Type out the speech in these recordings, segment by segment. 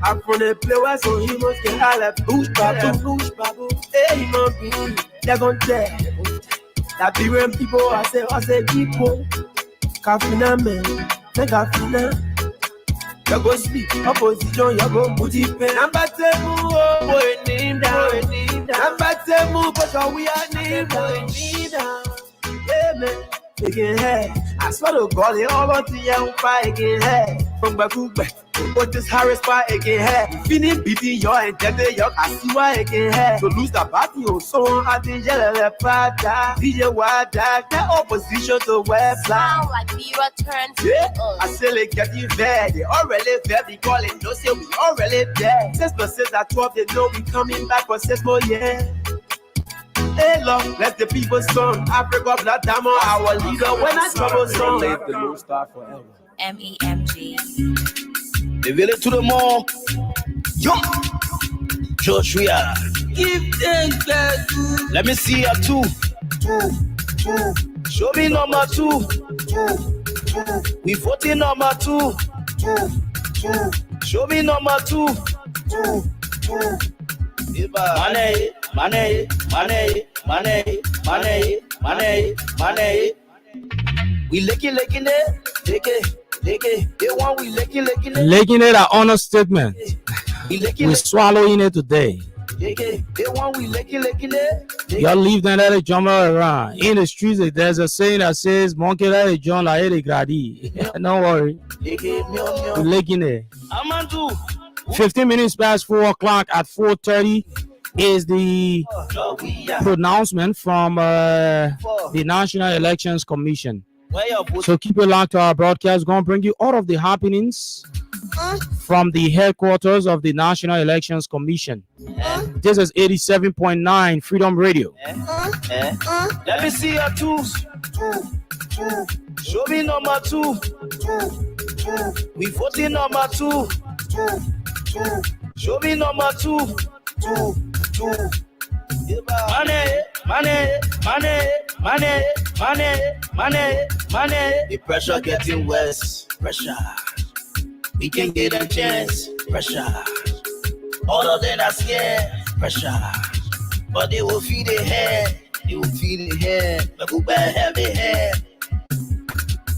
Après les pleurs, son himos que à la bouche, babou. Et il m'en dit, y'a gon terre. La pirem people, I say people. Kafina men, kafina. You go sleep, opposition, you go put it pen. Number 10 move, boy, name down. Number 10 move, but we are name down. Yeah, man, again, hey. I swear to God, they all want to young fight again, hey. From Bakuba, but this Harris fight again, hey. Finish beating your and then your Asiwa again, hey. To lose the party, or so on, I think you'll Prada. DJ Wada, the opposition to website. Sound like Mira turns. Yeah, I say they getting there. They already there. We calling, no say we already there. 6% at 12, they know we coming back for 6 more years. Hey, Lord, let the people song. Africa, Black Diamond, our leader. When I trouble song, let the Lord start forever. MEMG. The village to the mall. Yo, Joshua. Give thanks, God. Let me see a 2. Show me number 2. We voting number 2. Show me number 2. Money. We licking it. They want we licking it. Licking it, an honest statement. We're swallowing it today. They want we licking it. Y'all leave them let it jump around. In the streets, there's a saying that says, monkey let it jump like it gradi. Don't worry. We're licking it. 15 minutes past 4 o'clock at 4:30 is the pronouncement from the National Elections Commission. So keep it locked to our broadcast. Going to bring you all of the happenings from the headquarters of the National Elections Commission. This is 87.9 Freedom Radio. Let me see your 2s. Show me number 2. We voting number 2. Show me number 2. Money. The pressure getting worse. Pressure. We can get a chance. Pressure. All of them are scared. Pressure. But they will feed their head. But who better have their head?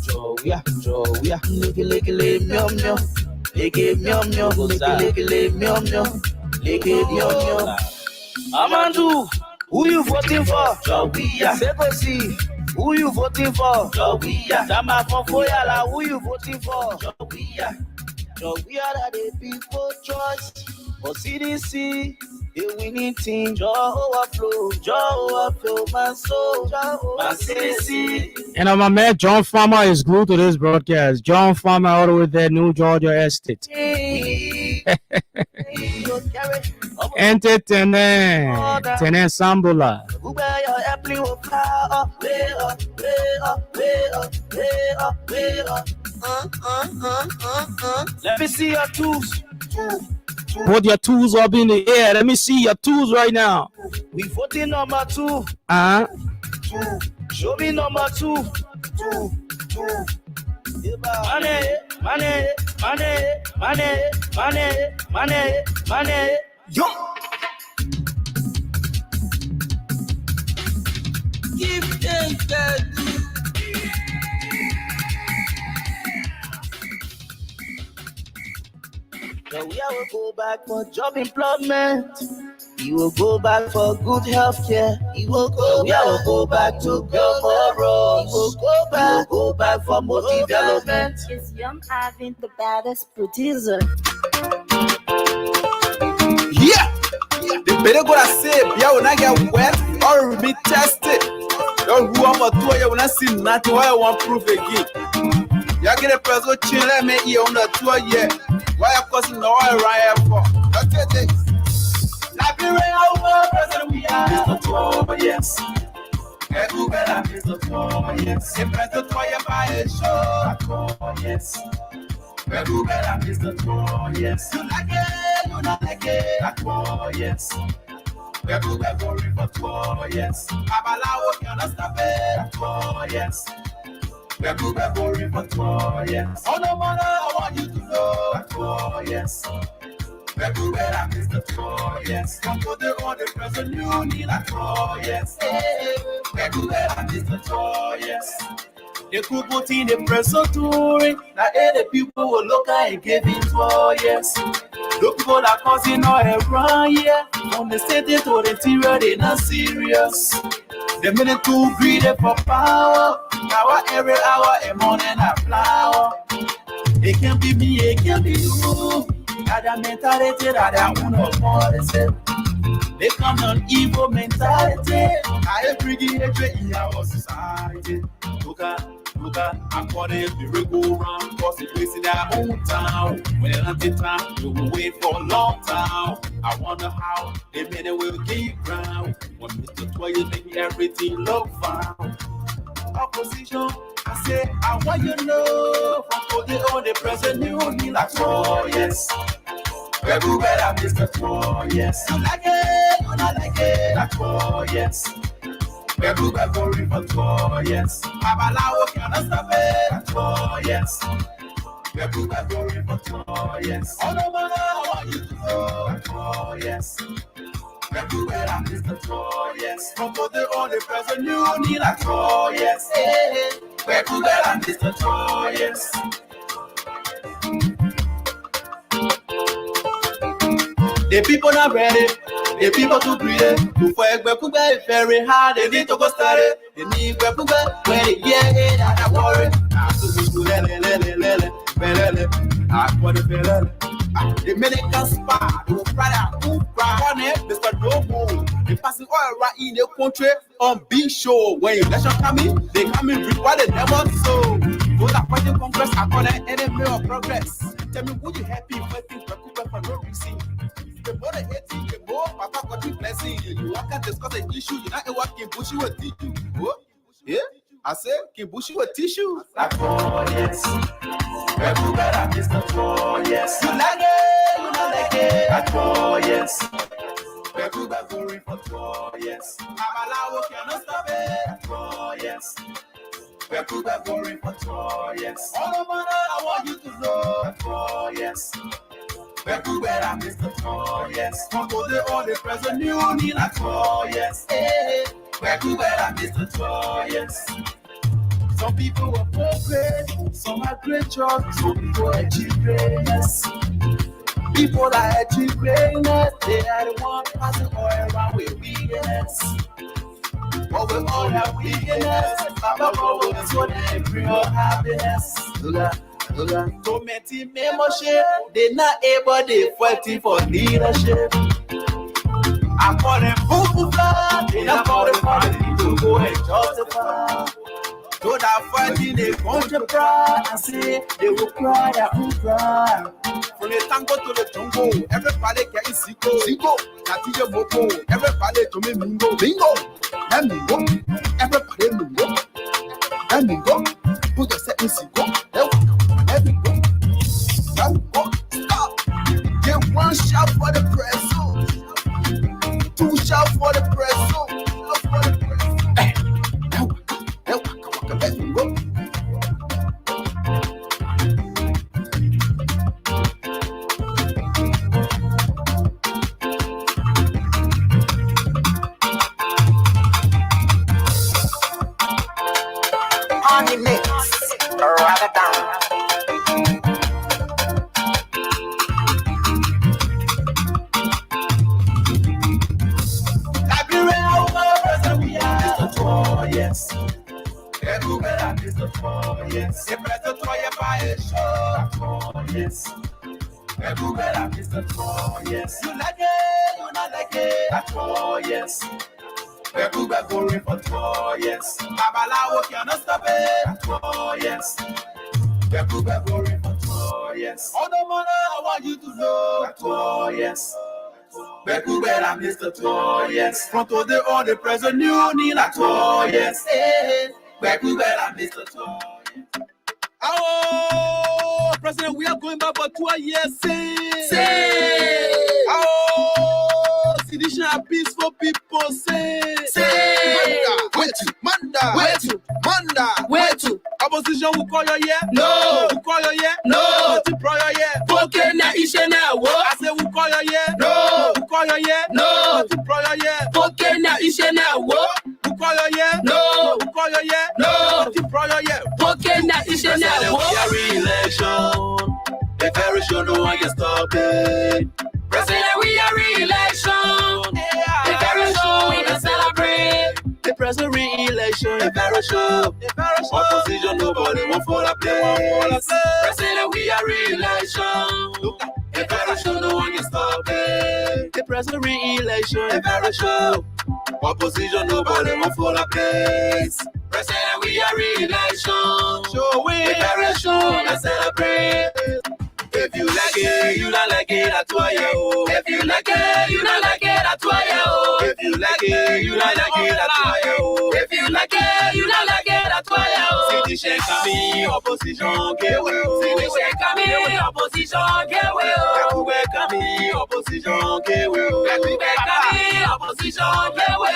Joya. Lick meow. Amandu, who you voting for? Joya. Sekosi, who you voting for? Joya. Sama Fonfoyala, who you voting for? Joya. That the people choice. For CDC, the winning team. Joe overflow, my soul, my CDC. And my man John Farmer is glued to this broadcast. John Farmer all the way there, New Georgia Estate. Tenen Sambula. Let me see your 2s. Put your 2s up in the air. Let me see your 2s right now. We voting number 2. Show me number 2. Money. Yo. Give thanks, God. So we will go back for job employment. We will go back for good health care. We will go back to go for roads. We will go back for more development. It's Young Ivan, the baddest producer. Yeah. The better go to say, yeah, when I get wet or be tested. Don't go over to you when I see nothing. Why I want proof again? You get a person chill and make you on the tour yet. Why of course no I right for? Okay, Liberia, our president, we are Mr. Tour, yes. Who better Mr. Tour, yes. If Mr. Tour, buy a show, yes. Who better Mr. Tour, yes. You not like it, yes. Who better for Tour, yes. Babalawo, you understand it, yes. Going for tour, yes. Oh no, man, I want you to know. Tour, yes. Everywhere I miss the tour, yes. Come to the other person, you need a tour, yes. Everywhere I miss the tour, yes. They could put in the press of touring. Now, the people will look at and give it tour, yes. The people that causing all around, yeah. From the city to the interior, they not serious. The minute too greedy for power. Now every hour, a morning a flower. It can't be me, it can't be you. Got a mentality that I want to policy. They come on evil mentality. I bring it in our society. Look at, according to miracle round, cause it's wasting our own town. When it's not in time, we will wait for a long time. I wonder how they made it will keep ground. When Mr. Toya make everything look fine. Opposition, I say, I want you to know. From the only present you need like tour, yes. Everywhere I miss the tour, yes. You like it, you not like it, like tour, yes. Everywhere going for tour, yes. Babalawo cannot stop it, like tour, yes. Everywhere going for tour, yes. Oh no, man, I want you to know, like tour, yes. Everywhere I miss the tour, yes. From the only present you need like tour, yes. Everywhere I miss the tour, yes. The people not ready, the people too greedy. To fight Bekube very hard, they need to go study. They need Bekube when they get it, and I worry. I want to feel the American spa, the Prada, who cry on it, Mr. Noble. They passing all right in the country on big show. When election coming, they coming with what they never saw. Those are fighting Congress, I call it enemy of progress. Tell me, would you happy fighting Bekube for no reason? The more they hate you, the more Papa got you blessing you. You can't discuss an issue, you're not working, Bushi will teach you. Oh, yeah? I said, Kibushi will teach you. Like, oh, yes. Everywhere I miss the tour, yes. You like it, you not like it. Like, oh, yes. Everywhere going for tour, yes. Babalawo cannot stop it. Like, oh, yes. Everywhere going for tour, yes. All the money I want you to know. Like, oh, yes. Everywhere I miss the tour, yes. Come to the only present you need a tour, yes. Everywhere I miss the tour, yes. Some people were poor great, some had great jobs, some people achieve greatness. People that achieve greatness, they are the one passing all around with weakness. But we all have weakness. Baba God is what they bring our happiness. So many membership, they not able, they fighting for leadership. I call them food fly, they not call them party to go and justify. So that fighting they come to cry and say they will cry, they will cry. From the tango to the jungle, everybody getting sicko, Katiya Moko, everybody to me mingo, bingo, let me go, everybody mingo, let me go, put yourself in sicko. Let me go. Now go. Stop. Get one shot for the press. Two shots for the press. For the press. Hey. Now, let me go. On the mix, rather down. Yes. Everywhere I miss the tour, yes. The president Toya buy a show, yes. Everywhere I miss the tour, yes. You like it, you not like it, that's all, yes. Everywhere going for tour, yes. Babalawo cannot stop it, that's all, yes. Everywhere going for tour, yes. All the money I want you to know, that's all, yes. Everywhere I miss the tour, yes. From today on the present you need a tour, yes. Everywhere I miss the tour. Oh, President, we are going back for 2 years. Say. Oh, sedition and peaceful people. Say. Where to? Manda. Where to? Manda. Where to? Opposition who call your yeah? No. Who call your yeah? No. Who pro your yeah? Poke na ishe na wo. I say who call your yeah? No. Who call your yeah? No. Who pro your yeah? Poke na ishe na wo. Who call your yeah? No. Who call your yeah? No. Who pro your yeah? Poke na ishe na wo. We are re-election. The very sure no one can stop it. President, we are re-election. The very sure we can celebrate. The president re-election, the very sure. Opposition, nobody won't fall up there. President, we are re-election. The very sure no one can stop it. The president re-election, the very sure. Opposition, nobody won't fall up there. President, we are re-election. Show we the very sure and celebrate. If you like it, you not like it, that's why you. If you like it, you not like it, that's why you. If you like it, you not like it, that's why you. If you like it, you not like it, that's why you. Si tu cherches opposition, que oui. Si tu cherches opposition, que oui. Kakoube kami opposition, que oui. Kakoube kami opposition, que oui.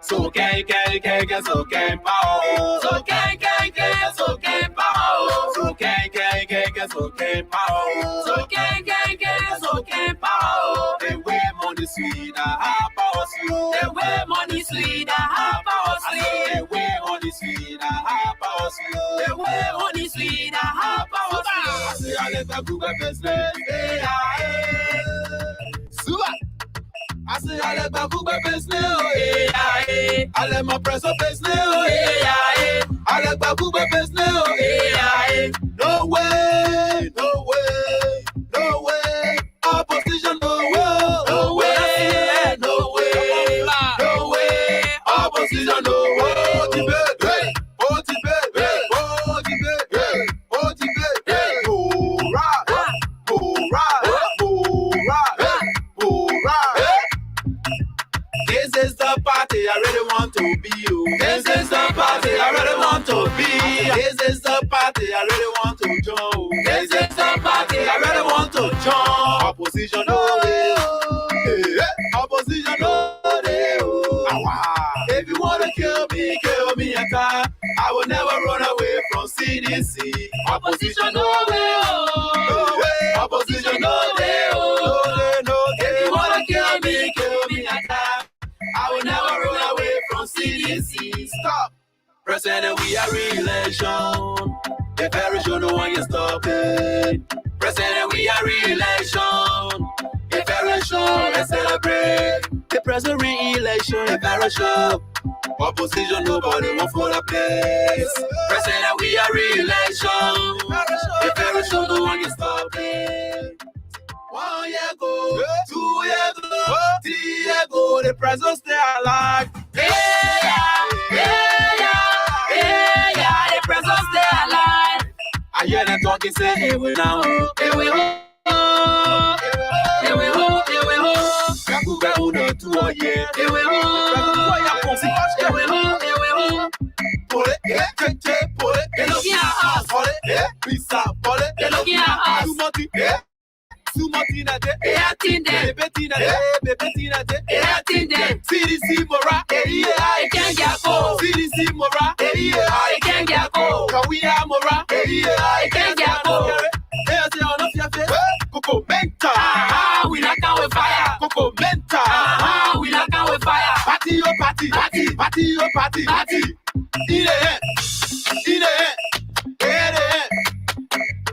So can so can power. So can so can power. So can so can power. So can so can power. The way money sweet, how power sweet. The way money sweet, how power sweet. The way money sweet, how power sweet. The way money sweet, how power sweet. I say I let the Google business. I say I let my Google business. I let my press up business. I let my Google business. No way, no way, no way. Opposition, no way, no way, no way, no way. Opposition, no way. Oh, debate, oh, debate, oh, debate, oh, right, oh, right, oh, right, oh, right. This is the party I really want to be. This is the party I really want to be. This is the party I really want to join. This is the party I really want to join. Opposition, no way. Opposition, no way. If you want to kill me a time. I will never run away from CDC. Opposition, no way. No way. Opposition, no way. No. If you want to kill me a time. I will never run away from CDC. Stop. President, we are re-election. The very sure no one can stop it. President, we are re-election. The very sure let's celebrate. The president re-election. The very sure. Opposition, nobody won't fall a place. President, we are re-election. The very sure no one can stop it. 1 year ago, 2 years ago, 3 years ago, the president stay alive. The president stay alive. I hear them talking, say, hey, we now, hey, we ho, hey, we ho, hey, we ho. Kakube uno 2 years, hey, we ho, hey, we ho, hey, we ho. Pull it, pull it, they looking at us, pull it, pizza, pull it, they looking at us. Too much, Sumatina de, Eatinda, Bebetina de, Eatinda, CDC Mora, I can't get go, CDC Mora, I can't get go, Kawia Mora, I can't get go. There's the honor of your face, Coco Menta, we knock out with fire, Coco Menta, we knock out with fire, party, oh party, party, oh party, party, in the head,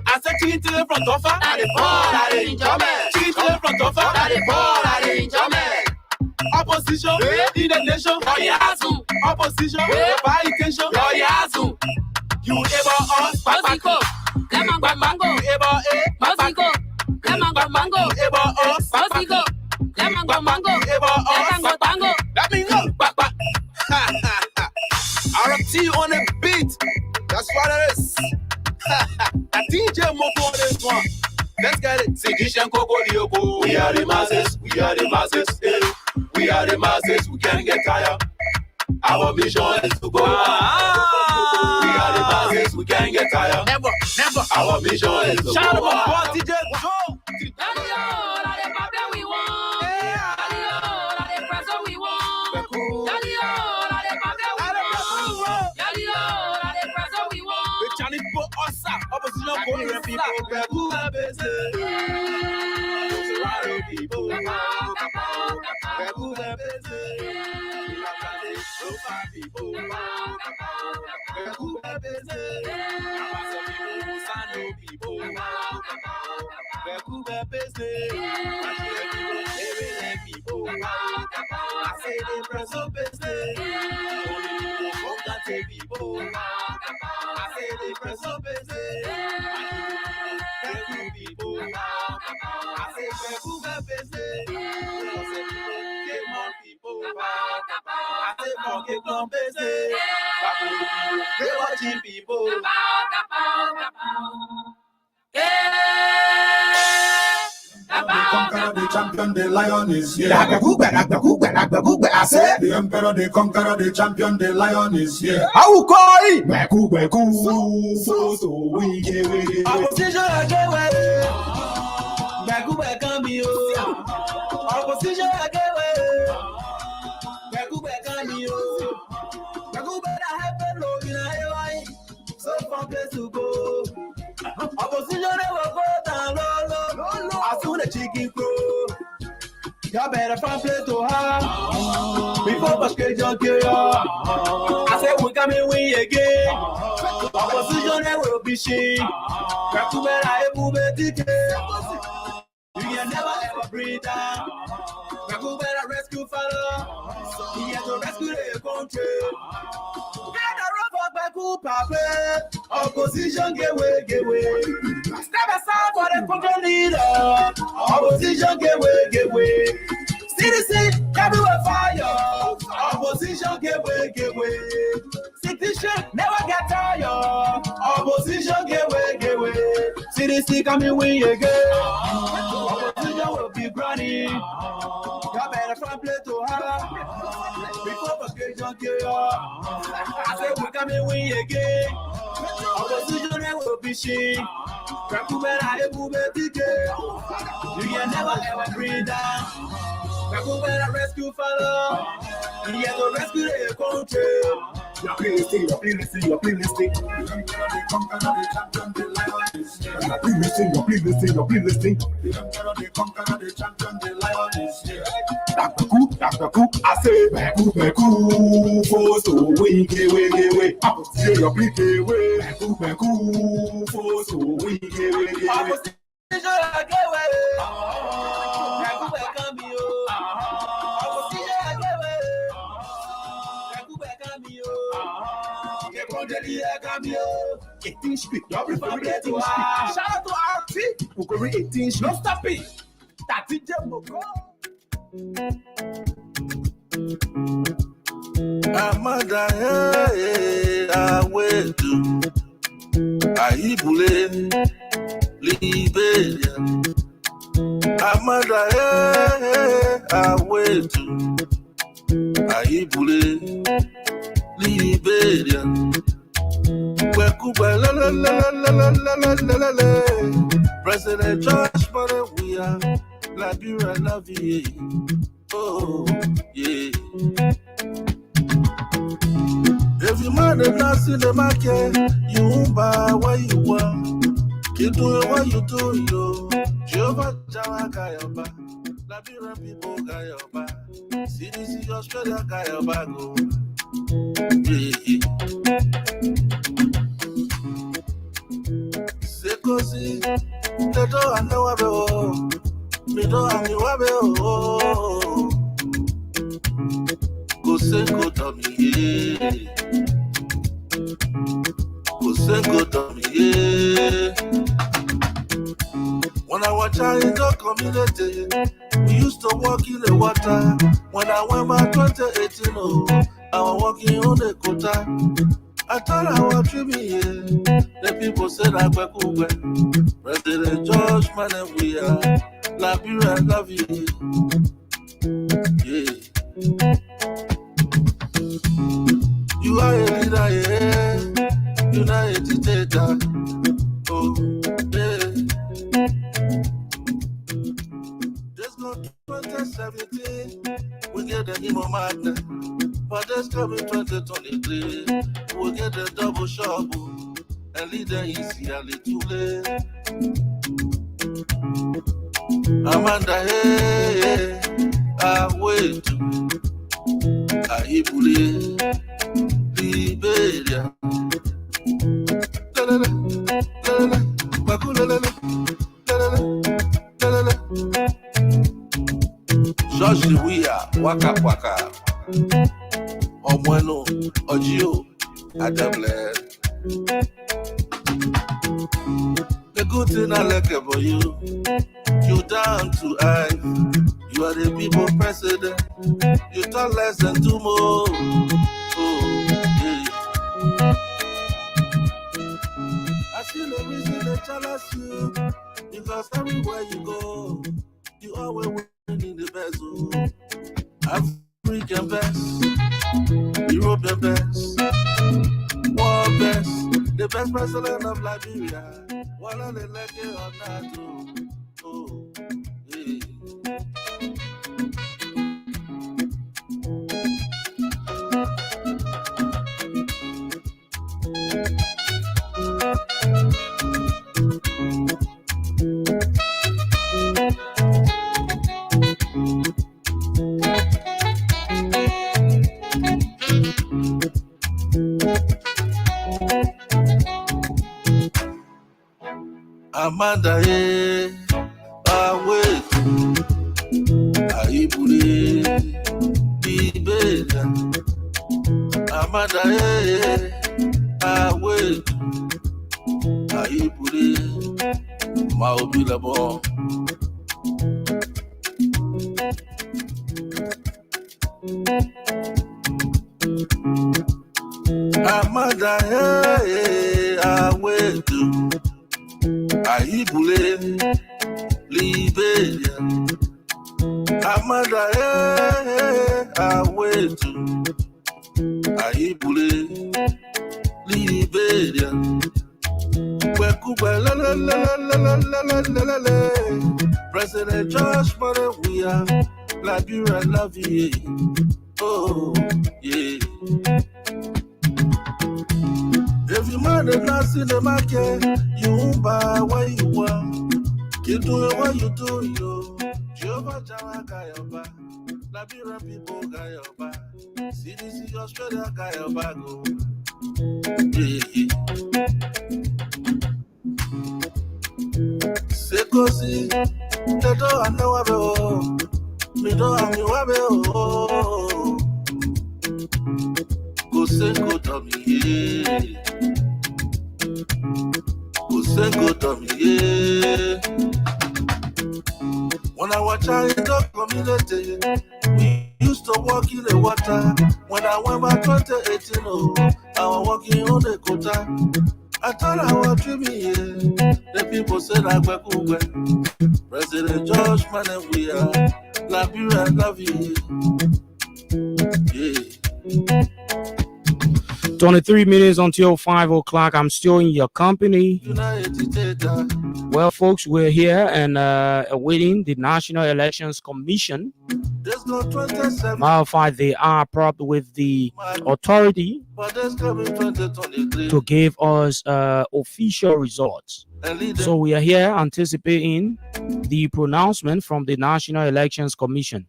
I said chicken to the front of her, that is ball, that is enjoyment. Chicken to the front of her, that is ball, that is enjoyment. Opposition, in the nation, opposition, by intention, you ever us, Mexico, Mango, ever Mexico, Mango, ever us, Mexico, Mango, ever us, Mango. That means no, RFT on the beat, that's what it is. A DJ Moko on this one. Let's get it. Sidishan Koko Dioko. We are the masses. We are the masses. We are the masses. We can't get tired. Our mission is to go. We are the masses. We can't get tired. Never. Our mission is to go. Shout out to DJ Moko. people, Beku Bese. Swallow people, Beku Bese. Sofa people, Beku Bese. Sano people, Beku Bese. People, I say they press up business. Only people from that people. I say they press up business. People, I say Beku business. Game on people. I say forget on business. They watching people. The champion, the lion is here. I said, the emperor, the conqueror, the champion, the lion is here. How call it? Beku, so we get it. Opposition again, Beku Bekami, opposition again, Beku Bekami, Beku better happen, Lord, in a so far place to go. Opposition never go down low. As soon as chicken crow, you better find place to have. Before basket jump here, I say we coming win again. Opposition never be shame. Beku better move it. You can never ever breathe down. Beku better rescue fella. He has to rescue the country. Opposition get way. Step aside for the country leader. Opposition get way. Citizen everywhere fire. Opposition get way. Citizen never get tired. Opposition get way. Citizen coming win again. Opposition will be granny. You better find place to have. Before frustration kill. I say we coming win again. Opposition will be shame. Beku better move it. You can never ever breathe down. Beku better rescue fella. He has to rescue the country. You're playlisting. The emperor, the conqueror, the champion, the lion is here. You're playlisting. The emperor, the conqueror, the champion, the lion is here. Beku, I say Beku, so we get way. Opposition, you're playing way. Beku, so we get way. Opposition get way. Beku Bekami, opposition get way. Beku Bekami, get on the Bekami. 18 speak. Double Shout out to RT. We're going 18 speak. No stop it. That's it, Jemoko. Amada, I wait to Aibule, Liberia. Amada, I wait to Aibule, Liberia. President George Mother, we are Liberia, Navy. Oh, yeah. If you man the dance in the market, you won't buy what you want. You do what you do, yo. Jehovah Jawa Gayaba, Liberia people Gayaba, CDC Australia Gayaba go. Yeah. Sekosi, the door and the wabe oh, me door and the wabe oh. Go say go to me, yeah. Go say go to me, yeah. When I was child in the community, we used to walk in the water. When I went back 2018, oh, I was walking on the quota. I thought I was dreaming, yeah. The people said I was cool, President George, man, and we are Liberia, love you, yeah. You are a leader, yeah. You're not a dictator, oh, yeah. Just go 2017, we get the Imo Magna. But this coming 2023, we'll get the double shovel and lead the easy a little late. Amanda, hey, wait, Ibule, Liberia. George Wia, Waka Waka, Omweno, Ojio, Adable. The good thing I like about you down to earth. You are the people president. You talk less and do more. Oh, yeah. I see no reason to jealous you, because everywhere you go, you always winning the best. Oh. African best, European best, world best, the best president of Liberia. What are they like it or not? Oh, yeah. Amanda, wait, Ibule, Liberia. Amanda, wait, Ibule, Maobilabo. Amanda, wait, Ibule, Liberia. Amanda, wait, Ibule, Liberia. President George Weah, Liberia, love you. Oh, yeah. If you man is not in the market, you won't buy what you want. You do what you do, yo. Jehovah Jireh got your back. Liberia people got your back. CDC Australia got your back. Oh. Yeah. Sekosi, the door and no wabe. Me do and me wabe. Oh. Go say go to me, yeah. Go to me, yeah. When I watch out in the community, we used to walk in the water. When I went back 2018, I was walking on the quota. I thought I was dreaming, yeah. The people said I was cool. President George Weah, Liberia, love you, yeah. 23 minutes until 5 o'clock. I'm still in your company. Well, folks, we're here and awaiting the National Elections Commission. Matter of fact, they are propped with the authority to give us official results. So we are here anticipating the pronouncement from the National Elections Commission.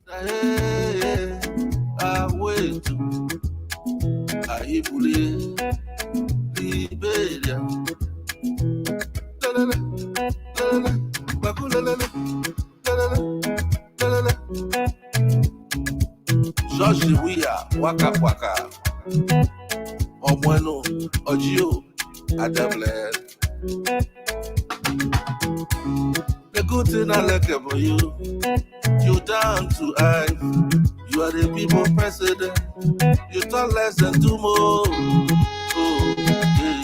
Ibule, Liberia. George Wia, Waka Waka, Omweno, Ojio, Adable. The good thing I like about you down to earth. You are the people president. You talk less and do more. Oh, yeah.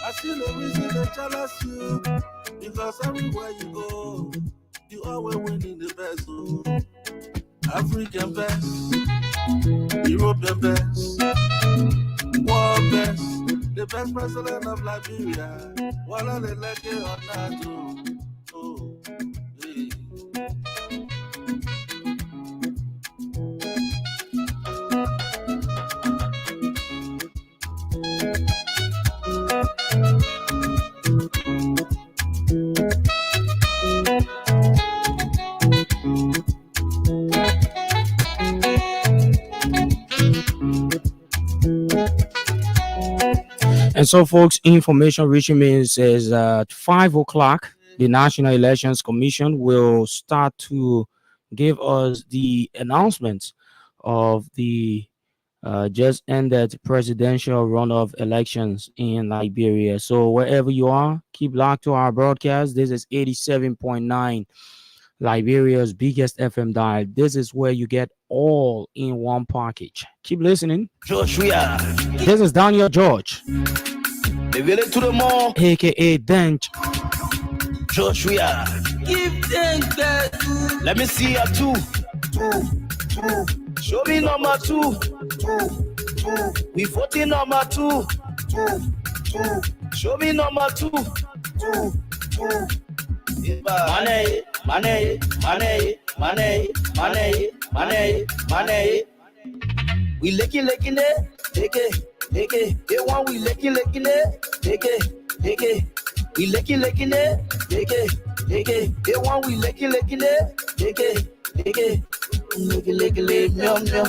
I see no reason to jealous you, because everywhere you go, you always winning the best. Oh. African best, European best, world best, the best president of Liberia. What are they like it or not? Oh, yeah. And so, folks, information reaching me says at 5 o'clock, the National Elections Commission will start to give us the announcements of the just ended presidential runoff elections in Liberia. So wherever you are, keep locked to our broadcast. This is 87.9, Liberia's biggest FM dial. This is where you get all in one package. Keep listening. Joshua. This is Daniel George, The village to the mall. aka Dench. Joshua. Give thanks, God. Let me see a two. Show me number 2. We 14 number 2. Show me number 2. Money, money, money, money, money, money, money. We licking it, take it. They want we licking it, take it. We licking it, take it. They want we licking it, take it. Licky, meow, meow.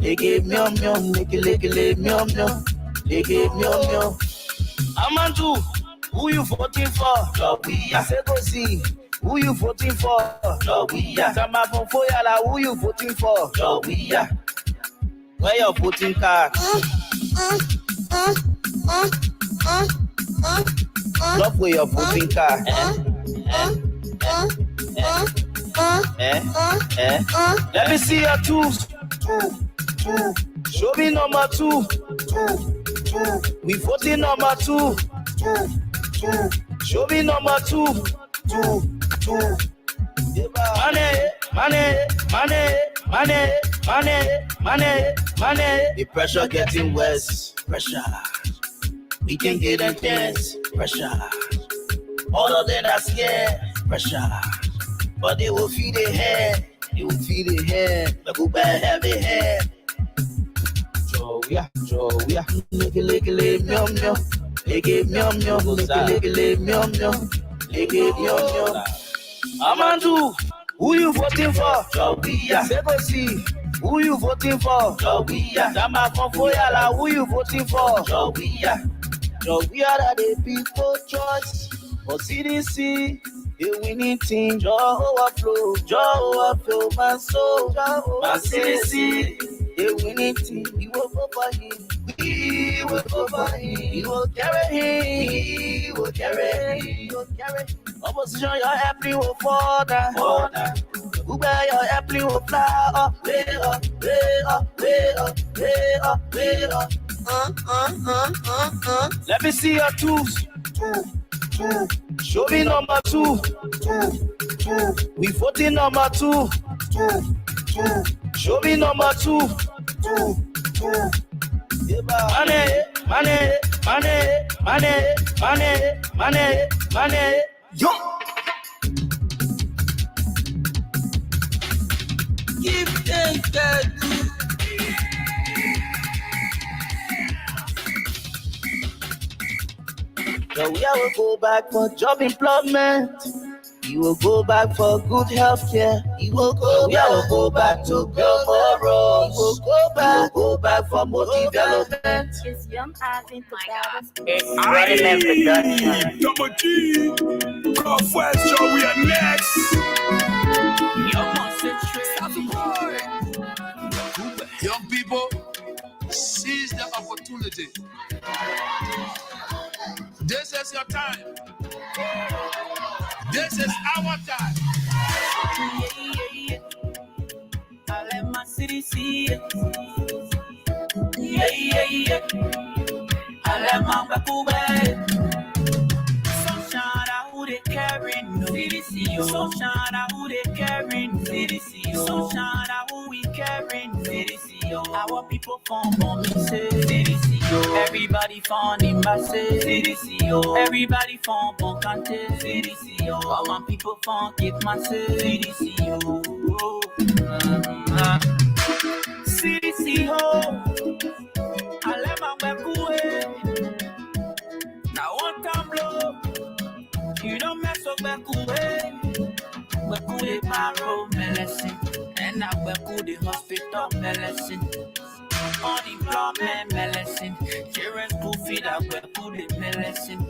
Licky, meow, meow. Licky, meow, meow. Licky, meow, meow. Amandu, who you voting for? Jowiya. Segosi, who you voting for? Jowiya. Samafon Foyala, who you voting for? Jowiya. Where your voting card? Drop where your voting card. Let me see your 2s. Show me number 2. We 14 number 2. Show me number 2. Money, money, money, money, money, money, money. The pressure getting worse. Pressure. We can get a chance. Pressure. All of them are scared. Pressure. But they will feed their head. They will feed their head. The good bad heavy head. Jowiya. Licky, meow, meow. Licky, meow, meow. Licky, meow, meow. Licky, meow, meow. Amandu, who you voting for? Jowiya. Segosi, who you voting for? Jowiya. Samafon Foyala, who you voting for? Jowiya. Jowiya that the people choice for CDC. A winning team, Joe overflow, my soul, my CDC. A winning team, we will go for him, we will go for him, he will carry him, he will carry him. Opposition, your happy will fall down. Who bear your happy will fly up, way up, way up, way up, way up, way up. Let me see your 2s. Show me number 2. We 14 number 2. Show me number 2. Money, money, money, money, money, money, money. Yo. Give thanks, God. So we will go back for job employment. You will go back for good health care. You will go back to go for roads. You will go back for more development. It's Young Avin the baddest. It's Redman Production. Double G. Northwest, Joe, we are next. Young people, seize the opportunity. This is your time. This is our time. I let my city see it. I let my back away. Sunshine, I would it carry no CDC. Sunshine, I would it carry no CDC. Sunshine, I would we carry no CDC. Our people from me say CDC. Everybody found in my say CDC. Everybody from Boncante CDC. All my people from Cape Man say CDC. CDC ho. I let my back away. Now one time blow. You don't mess up back away. Back away paro medicine. And now back to the hospital medicine. Unemployment, medicine. Children's school feed up where food is medicine.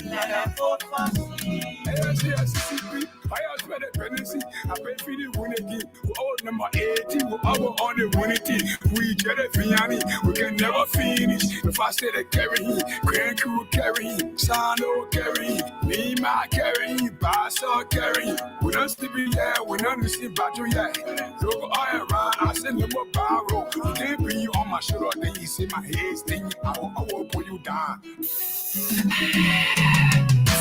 Let her vote for C. Fire spread the pendency. I pay for the winning team. We all number 80. We all on the winning team. We get it, Fiani. We can never finish. If I say they carry him, Grand Crew carry him, Sano carry him, Nima carry him, Bassa carry him. We don't sleep yet. We don't see battery yet. Look all around. I send them a barrel. You can't be on my shoulder. Then you see my head stinging. I will pull you down.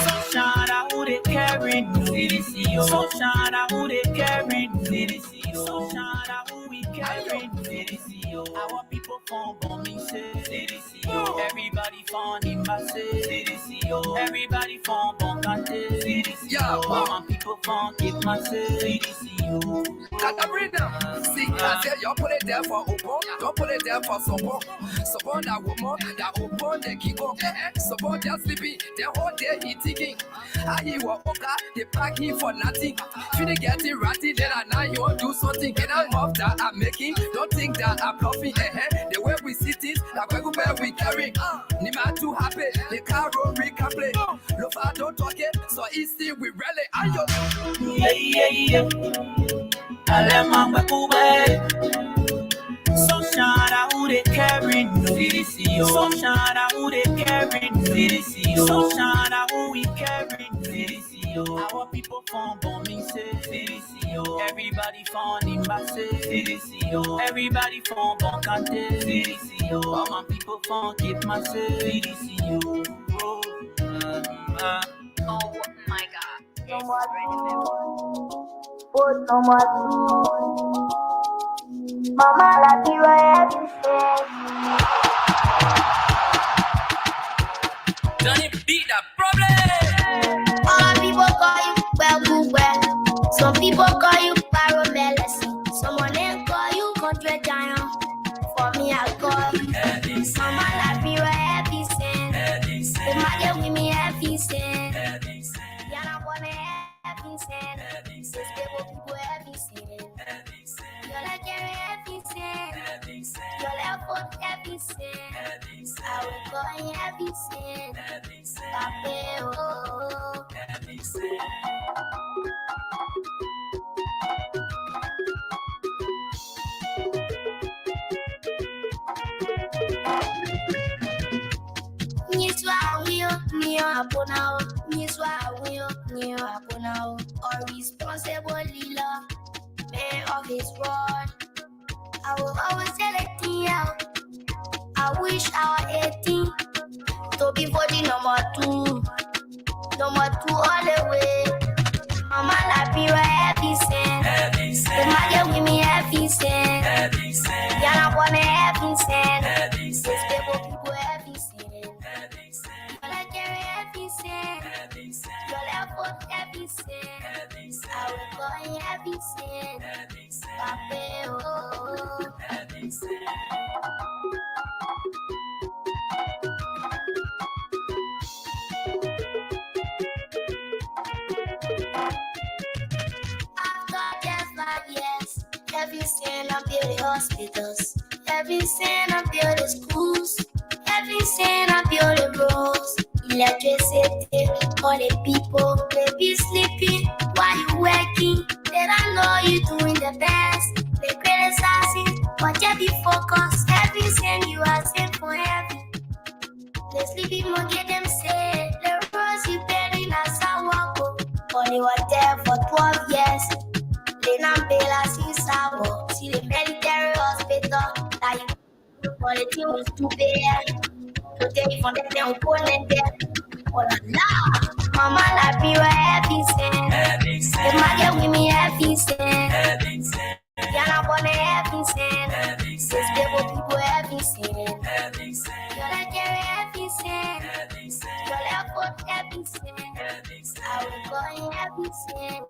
Sunshine, I would it carry CDCO. Sunshine, I would it carry CDCO. Sunshine, I would we carry CDCO. Our people phone bombing say CDCO. Everybody phone in my say CDCO. Everybody phone bombante CDCO. My people phone keep my say CDCO. Catarina, see, I said you put it there for Opo, don't put it there for support. Support that woman, that Opo, they keep up. Support that sleeping, the whole day he thinking. I hear what Oka, they pack him for nothing. Finish getting ratty, then I know you want to do something. Get out of that I'm making, don't think that I'm bluffing. The way we see things, like where we carry. Nima too happy, the car roll, we can play. Look, I don't talk it, so it's still we rally. Ayo. Yeah. Alemang Bakube. Sunshine, I would it carry CDCO. Sunshine, I would it carry CDCO. Sunshine, I would we carry CDCO. Our people phone bombing say CDCO. Everybody phone in Basse CDCO. Everybody phone bombante CDCO. All my people phone keep my CDCO. Oh my God. No more food, no more food. Mama, la viva everything. Johnny beat the problem. All people call you well. Some people call you Paramelasi. Someone else call you Country Giant. For me, I call you Mama, la viva everything. The mother with me everything. Yana wanna everything. These people everything. You're like everything. You're like for everything. I will go in everything. Or responsible leader, man of his rod. I will always tell it to you. I wish I were 18 to be 40 number 2 all the way. Mama like me everything. The mother with me everything. Yana wanna everything. These people everything. You like everything. You like for everything. I will go in everything. After just 5 years, everything I build the hospitals, everything I build the schools, everything I build the roads, electricity, all the people, they be sleeping while you working. They don't know you doing the best. They criticize, but you be focused. Everything you are saying for heavy. They sleeping more, get them say the roads you build in a Sawako. Only were there for 12 years. They not bail us in Savo. See the military hospital. Like you, quality was too bad. To take from them, they will put them there. Oh la la. Mama like me everything. The mother with me everything. Yana wanna everything. These people everything. You like everything. You like for everything. I will go in everything.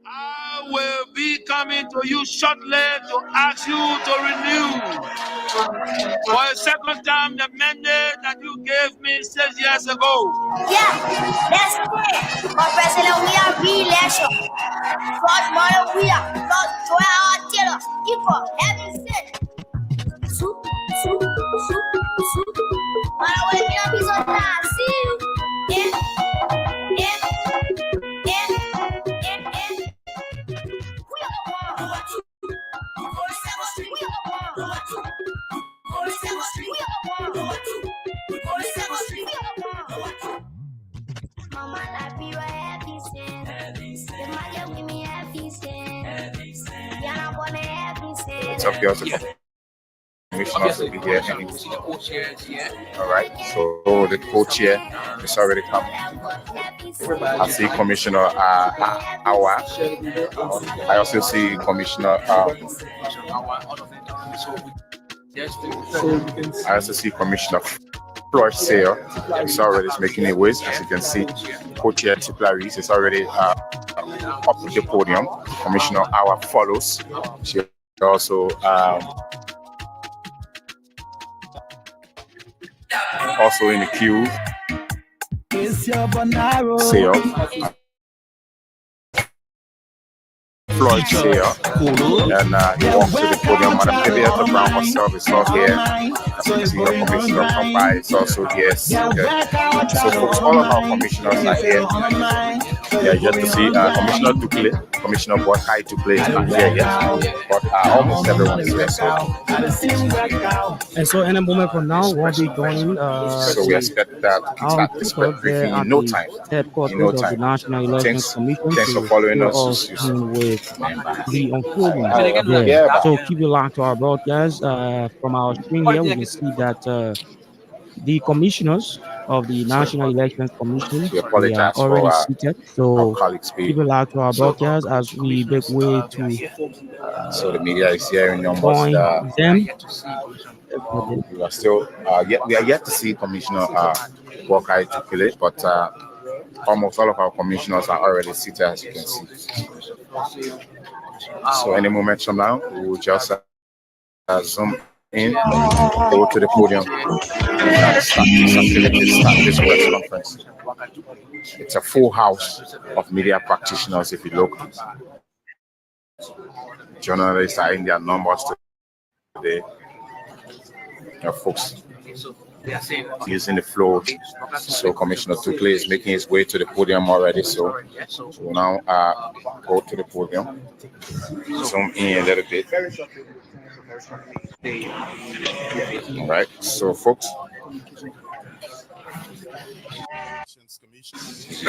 I will be coming to you shortly to ask you to renew for a second time the mandate that you gave me 6 years ago. Yeah, let's pray. For President, we are re-election. God, mother, we are. God, joy, our tailor. Equal, heaven sent. Mother, when we are be so nice. See you. Yeah. We are the one. Mama, I be right happy sin. The mother with me happy sin. Yeah, I'm gonna happy sin. It's up here to commissioners will be here. All right, so the co-chair is already come. I see Commissioner Awa. I also see Commissioner I also see Commissioner Floyd Sayer. He's already making his ways. As you can see, co-chair Tipla Reese is already up to the podium. Commissioner Awa follows. She also in the queue. Sayer. Floyd Sayer, and he walks to the podium. Madam Vivietta Brown herself is not here. As you can see, the commissioner come by is also here. So folks, all of our commissioners are here. Yeah, yet to see Commissioner Dukle, Commissioner Boakai Dukle is not here yet, but almost everyone is here. And so in a moment from now, we'll be going. So we expect that to start this briefing in no time. Headquarters of the National Elections Commission. Thanks for following us. The unfolding. Yeah. So keep it locked to our broadcast. From our screen here, we can see that the commissioners of the National Elections Commission they are already seated. So keep it locked to our broadcast as we make way to. So the media is here in numbers. Them. We are still we are yet to see Commissioner Boakai Dukle, but almost all of our commissioners are already seated, as you can see. So any moment from now, we will just zoom in, go to the podium, and start this press conference. It's a full house of media practitioners, if you look. Journalists are in their numbers today. Folks using the floor. So Commissioner Dukle is making his way to the podium already. So we'll now go to the podium. Zoom in a little bit. All right. So folks, you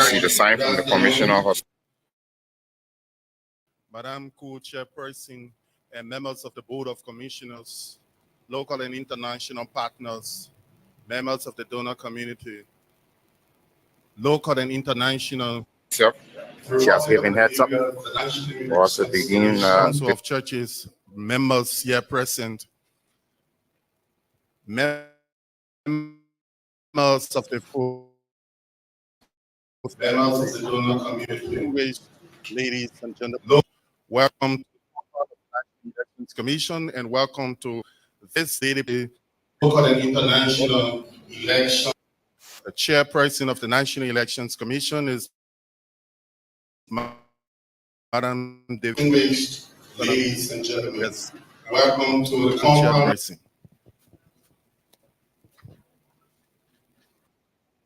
see the sign from the Commissioner. Madam Co-Chairperson and members of the Board of Commissioners, local and international partners, members of the donor community, local and international. She has given heads up for us to begin. Council of Churches, members here present, members of the donor community, ladies and gentlemen, welcome to the National Elections Commission and welcome to this daily local and international election. The chairperson of the National Elections Commission is Madam Davis. Ladies and gentlemen, welcome to the chairperson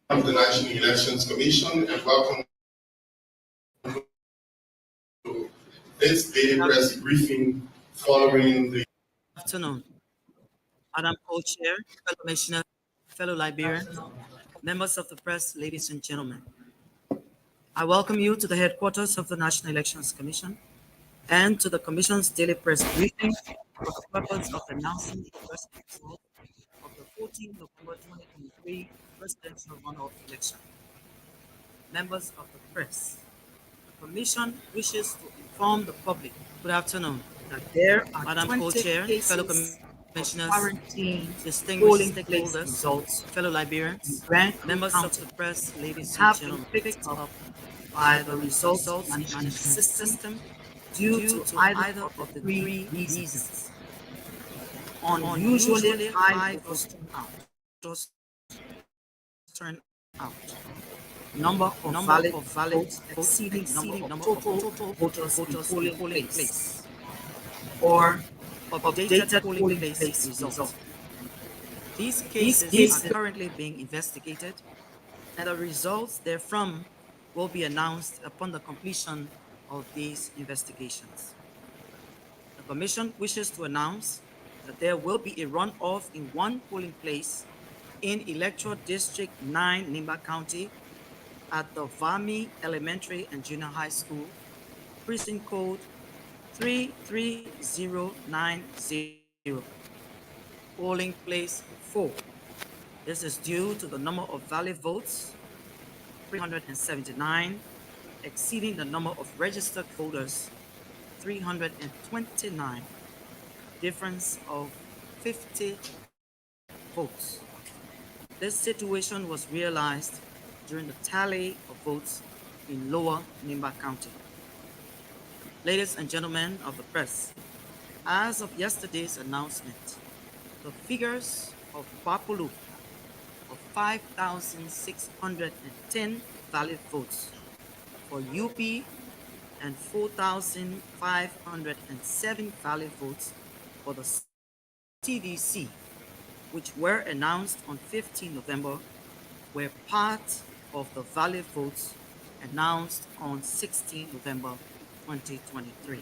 of the National Elections Commission and welcome to this daily press briefing following the afternoon. Madam Co-Chair, fellow Commissioner, fellow Liberians, members of the press, ladies and gentlemen. I welcome you to the headquarters of the National Elections Commission and to the Commission's daily press briefing for the purpose of announcing the first result of the 14 November 2023 presidential runoff election. Members of the press, the Commission wishes to inform the public, good afternoon, that there are Madam Co-Chair, fellow Commissioners, distinguished stakeholders, results, fellow Liberians, members of the press, ladies and gentlemen, picked up by the results management system due to either of the three reasons: unusually high voters turnout, number of valid votes exceeding number of total voters in polling place, or updated polling place results. These cases are currently being investigated, and the results therefrom will be announced upon the completion of these investigations. The Commission wishes to announce that there will be a runoff in one polling place in Electoral District 9, Nimba County, at the Vami Elementary and Junior High School, precinct code 33090, polling place 4. This is due to the number of valid votes, 379, exceeding the number of registered voters, 329, difference of 50 votes. This situation was realized during the tally of votes in Lower Nimba County. Ladies and gentlemen of the press, as of yesterday's announcement, the figures of Bapulu of 5,610 valid votes for UP and 4,507 valid votes for the TDC, which were announced on 15 November, were part of the valid votes announced on 16 November 2023.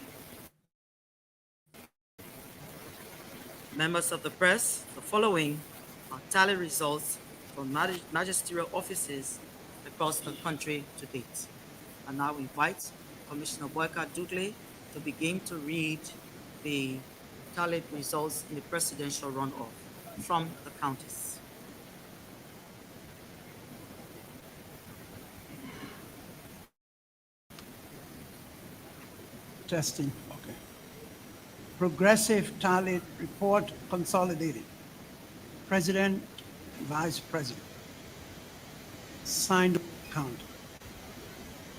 Members of the press, the following are tally results from magisterial offices across the country to date. I now invite Commissioner Boyka Dugley to begin to read the tallied results in the presidential runoff from the counties. Testing. Okay. Progressive tallied report consolidated. President, Vice President. Signed count.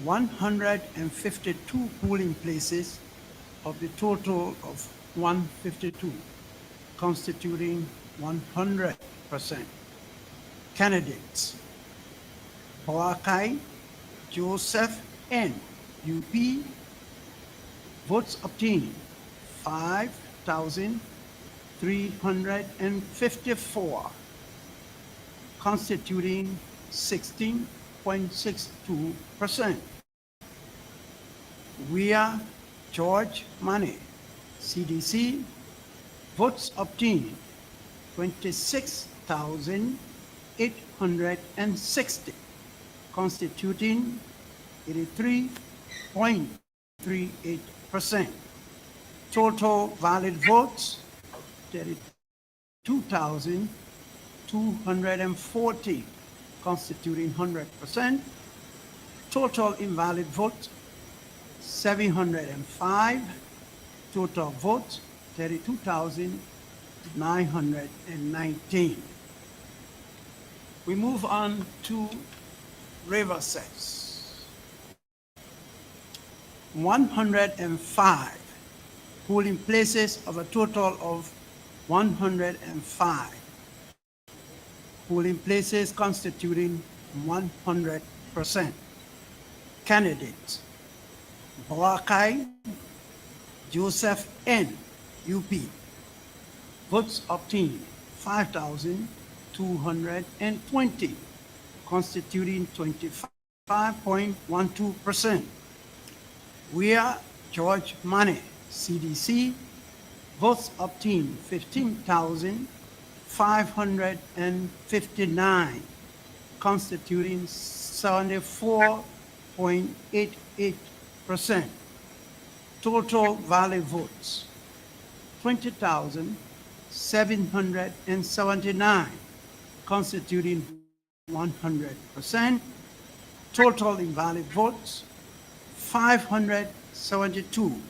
152 polling places of the total of 152, constituting 100%. Candidates: Boakai Joseph N. UP. Votes obtained 5,354, constituting 16.62%. Wia George Mane, CDC. Votes obtained 26,860, constituting 83.38%. Total valid votes 32,240, constituting 100%. Total invalid votes 705. Total votes 32,919. We move on to Riverside. 105 polling places of a total of 105 polling places, constituting 100%. Candidates: Boakai Joseph N. UP. Votes obtained 5,220, constituting 25.12%. Wia George Mane, CDC. Votes obtained 15,559, constituting 74.88%. Total valid votes 20,779, constituting 100%. Total invalid votes 572.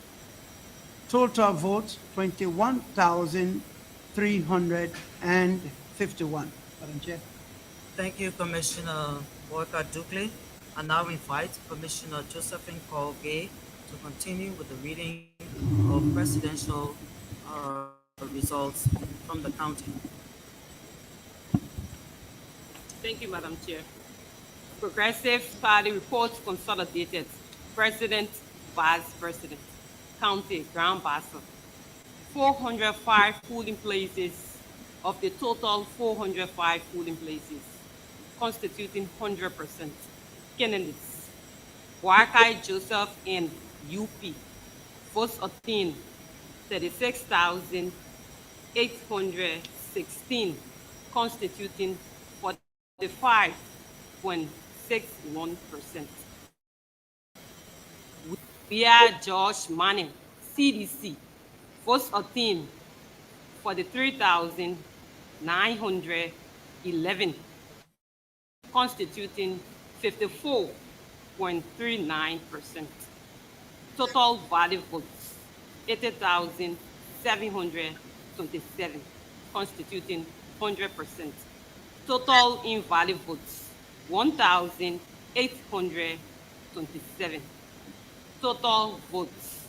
Total votes 21,351. Madam Chair. Thank you, Commissioner Boyka Dugley. I now invite Commissioner Josephine Colgay to continue with the reading of presidential results from the county. Thank you, Madam Chair. Progressive Party report consolidated. President, Vice President, County, Grand Bassa. 405 polling places of the total 405 polling places, constituting 100%. Candidates: Wakai Joseph N. UP. Votes obtained 36,816, constituting 45.61%. We are George Manning, CDC. Votes obtained 43,911, constituting 54.39%. Total valid votes 80,727, constituting 100%. Total invalid votes 1,827. Total votes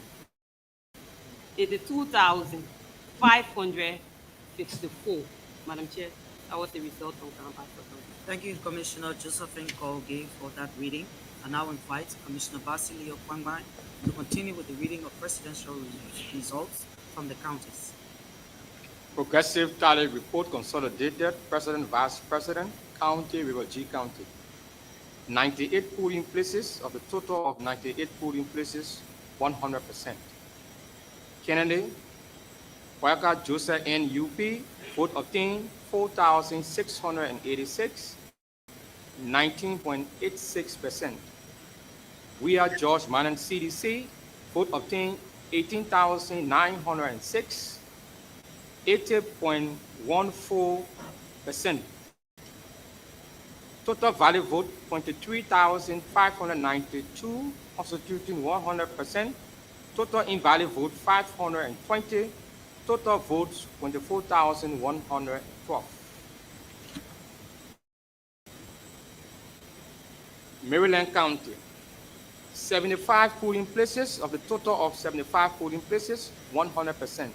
82,554. Madam Chair, that was the result of Grand Bassa. Thank you, Commissioner Josephine Colgay, for that reading. I now invite Commissioner Basilio Kwangbai to continue with the reading of presidential results from the counties. Progressive Tally Report Consolidated, President, Vice President, County, River G County. 98 polling places of the total of 98 polling places, 100%. Kennedy, Waka Joseph N. UP, vote obtained 4,686, 19.86%. We are George Manning, CDC, vote obtained 18,906, 80.14%. Total valid vote 23,592, constituting 100%. Total invalid vote 520. Total votes 24,112. Maryland County. 75 polling places of the total of 75 polling places, 100%.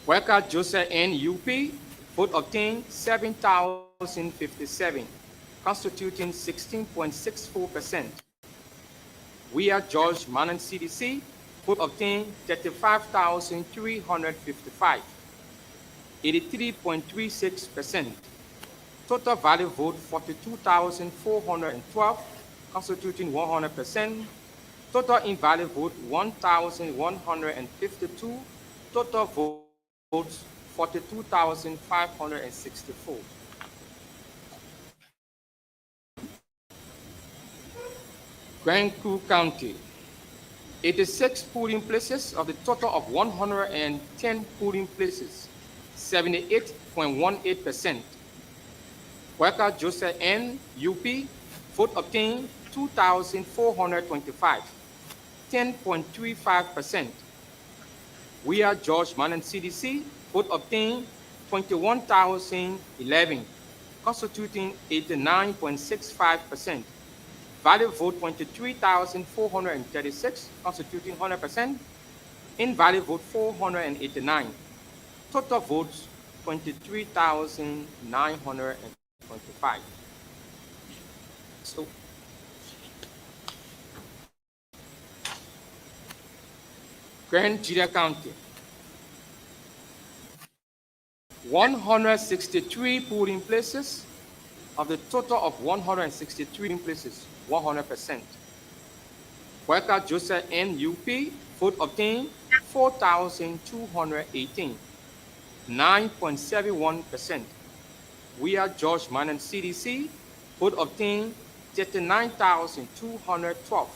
Worker Joseph N. UP, vote obtained 7,057, constituting 16.64%. We are George Manning, CDC, vote obtained 35,355, 83.36%. Total valid vote 42,412, constituting 100%. Total invalid vote 1,152. Total votes 42,564. Grand Coup County. 86 polling places of the total of 110 polling places, 78.18%. Worker Joseph N. UP, vote obtained 2,425, 10.35%. We are George Manning, CDC, vote obtained 21,011, constituting 89.65%. Valid vote 23,436, constituting 100%. Invalid vote 489. Total votes 23,925. So, Grand Jira County. 163 polling places of the total of 163 places, 100%. Worker Joseph N. UP, vote obtained 4,218, 9.71%. We are George Manning, CDC, vote obtained 39,212,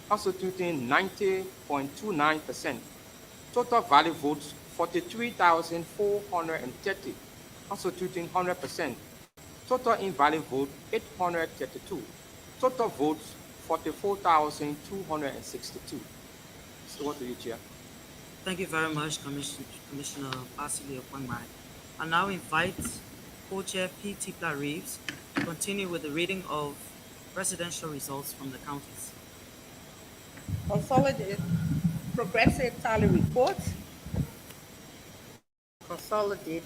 constituting 90.29%. Total valid votes 43,430, constituting 100%. Total invalid vote 832. Total votes 44,262. So what do you, Chair? Thank you very much, Commissioner Basilio Kwangbai. I now invite Co-Chair P. Tipla Reeves to continue with the reading of presidential results from the counties. Consolidated progressive tally report, consolidated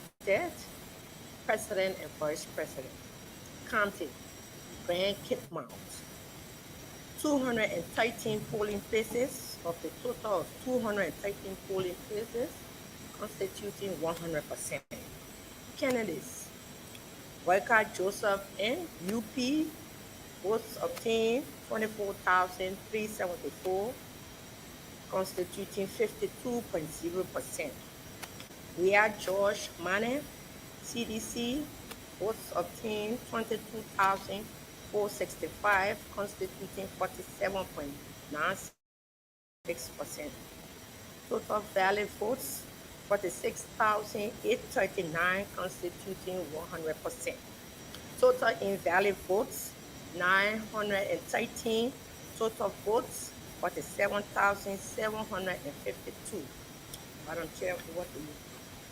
president and vice president. County, Grand Cape Mount, 213 polling places of the total of 213 polling places, constituting 100%. Candidates, Boyka Joseph N. UP, votes obtained 24,374, constituting 52.0%. We are George Mane, CDC, votes obtained 22,465, constituting 47.96%. Total valid votes 46,839, constituting 100%. Total invalid votes 913. Total votes 47,752. Madam Chair, what do you?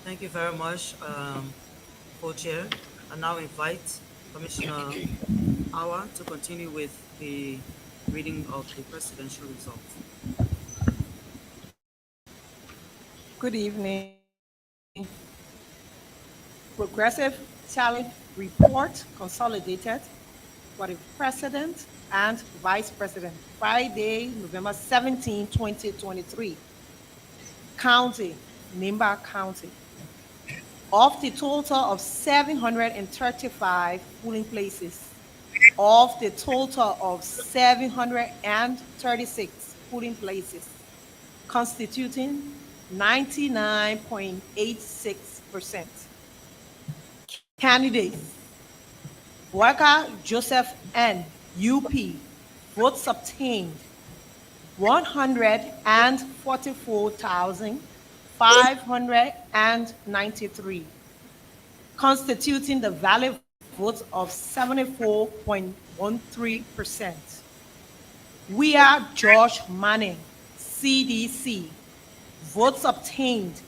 Thank you very much, Co-Chair. I now invite Commissioner Awa to continue with the reading of the presidential results. Good evening. Progressive tally report consolidated for the president and vice president, Friday, November 17, 2023. County, Nimba County. Of the total of 735 polling places, of the total of 736 polling places, constituting 99.86%. Candidates, Boyka Joseph N. UP, votes obtained 144,593, constituting the valid vote of 74.13%. We are George Manning, CDC, votes obtained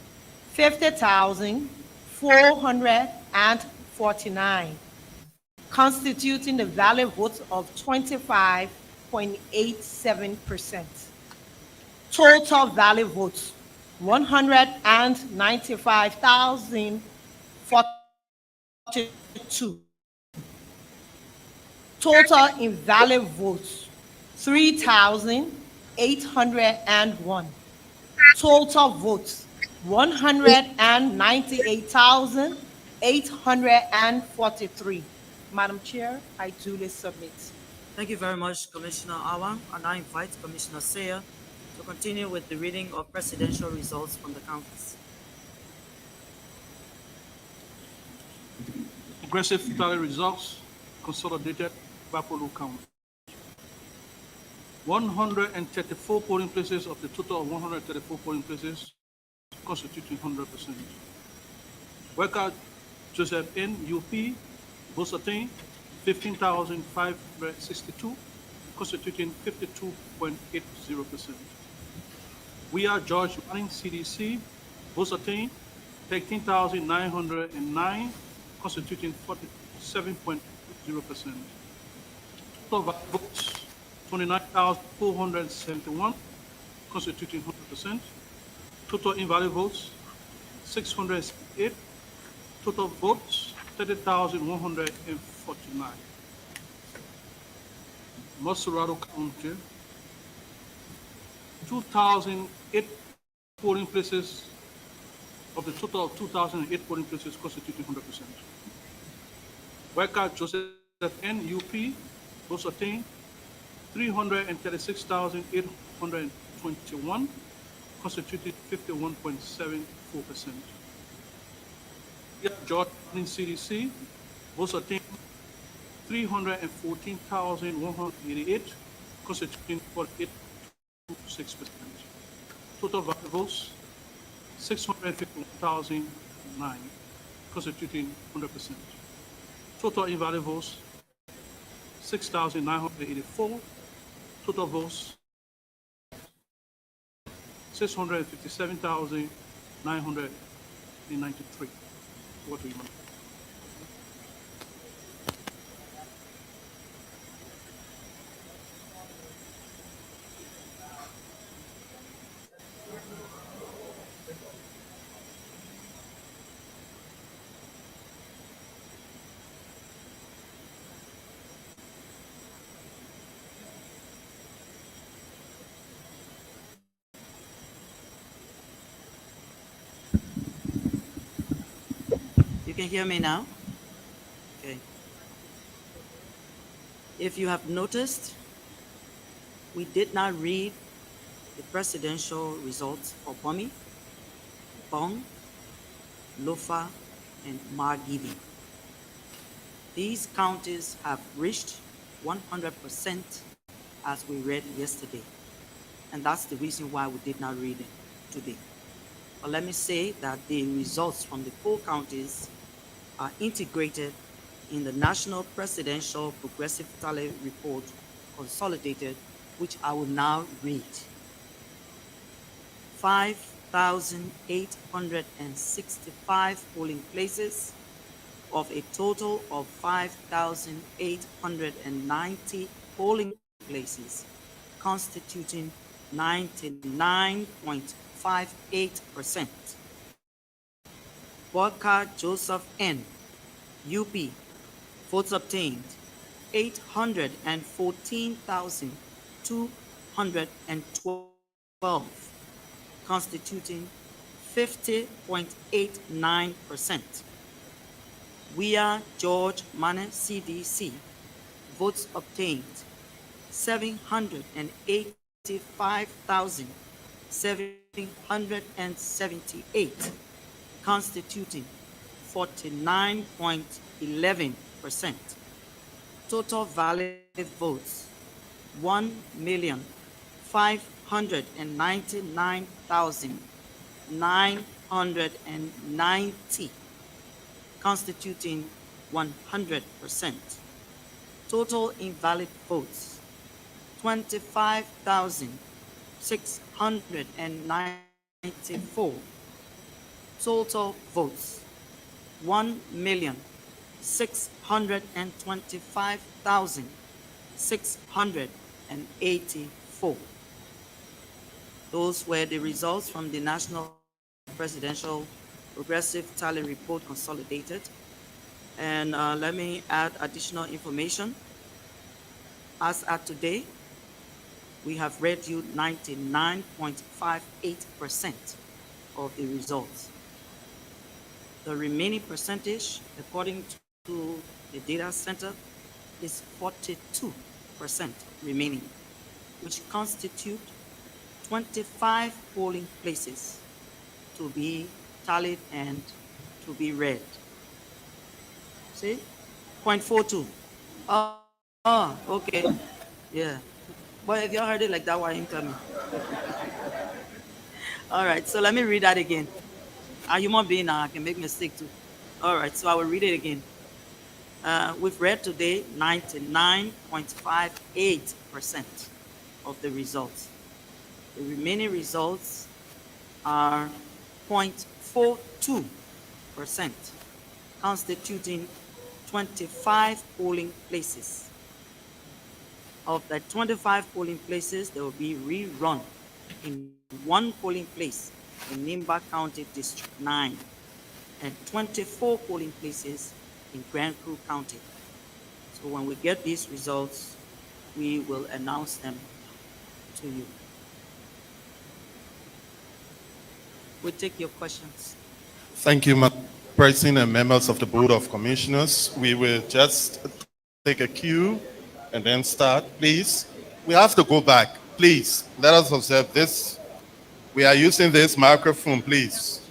50,449, constituting the valid vote of 25.87%. Total valid votes 195,042. Total invalid votes 3,801. Total votes 198,843. Madam Chair, I duly submit. Thank you very much, Commissioner Awa. And I invite Commissioner Seya to continue with the reading of presidential results from the counties. Progressive tally results, consolidated, Bapolu County. 134 polling places of the total of 134 polling places, constituting 100%. Boyka Joseph N. UP, votes obtained 15,562, constituting 52.80%. We are George Manning, CDC, votes obtained 13,909, constituting 47.0%. Total votes 29,471, constituting 100%. Total invalid votes 608. Total votes 30,149. Mosurado County, 2,008 polling places of the total of 2,008 polling places, constituting 100%. Boyka Joseph N. UP, votes obtained 336,821, constituted 51.74%. George Manning, CDC, votes obtained 314,188, constituting 48.6%. Total valid votes 651,009, constituting 100%. Total invalid votes 6,984. Total votes 657,993. What do you want? can hear me now? Okay. If you have noticed, we did not read the presidential results for Bomi, Bong, Lofa, and Margibi. These counties have reached 100% as we read yesterday. And that's the reason why we did not read it today. But let me say that the results from the 4 counties are integrated in the National Presidential Progressive Tally Report Consolidated, which I will now read. 5,865 polling places of a total of 5,890 polling places, constituting 99.58%. Walker Joseph N., UP, votes obtained 814,212, constituting 50.89%. Weah George Mane CDC, votes obtained 785,778, constituting 49.11%. Total valid votes 1,599,990, constituting 100%. Total invalid votes 25,694. Total votes 1,625,684. Those were the results from the National Presidential Progressive Tally Report Consolidated. And let me add additional information. As at today, we have read you 99.58% of the results. The remaining percentage, according to the data center, is 42% remaining, which constitute 25 polling places to be tallied and to be read. See? 0.42. Oh, okay. Yeah. But if you heard it like that, why didn't you tell me? All right, so let me read that again. A human being now, I can make mistake too. All right, so I will read it again. We've read today 99.58% of the results. The remaining results are 0.42%, constituting 25 polling places. Of the 25 polling places, they will be rerun in 1 polling place in Nimba County District 9 and 24 polling places in Grand Crew County. So when we get these results, we will announce them to you. We'll take your questions. Thank you, Madam President and members of the Board of Commissioners. We will just take a cue and then start, please. We have to go back. Please, let us observe this. We are using this microphone, please.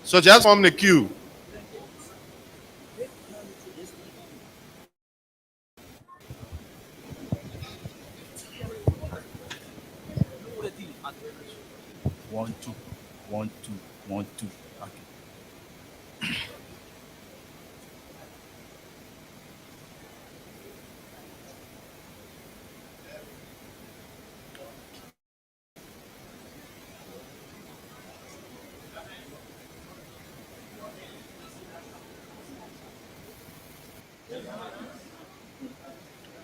So just form the queue. One, two, 1, 2, 1, 2. Okay.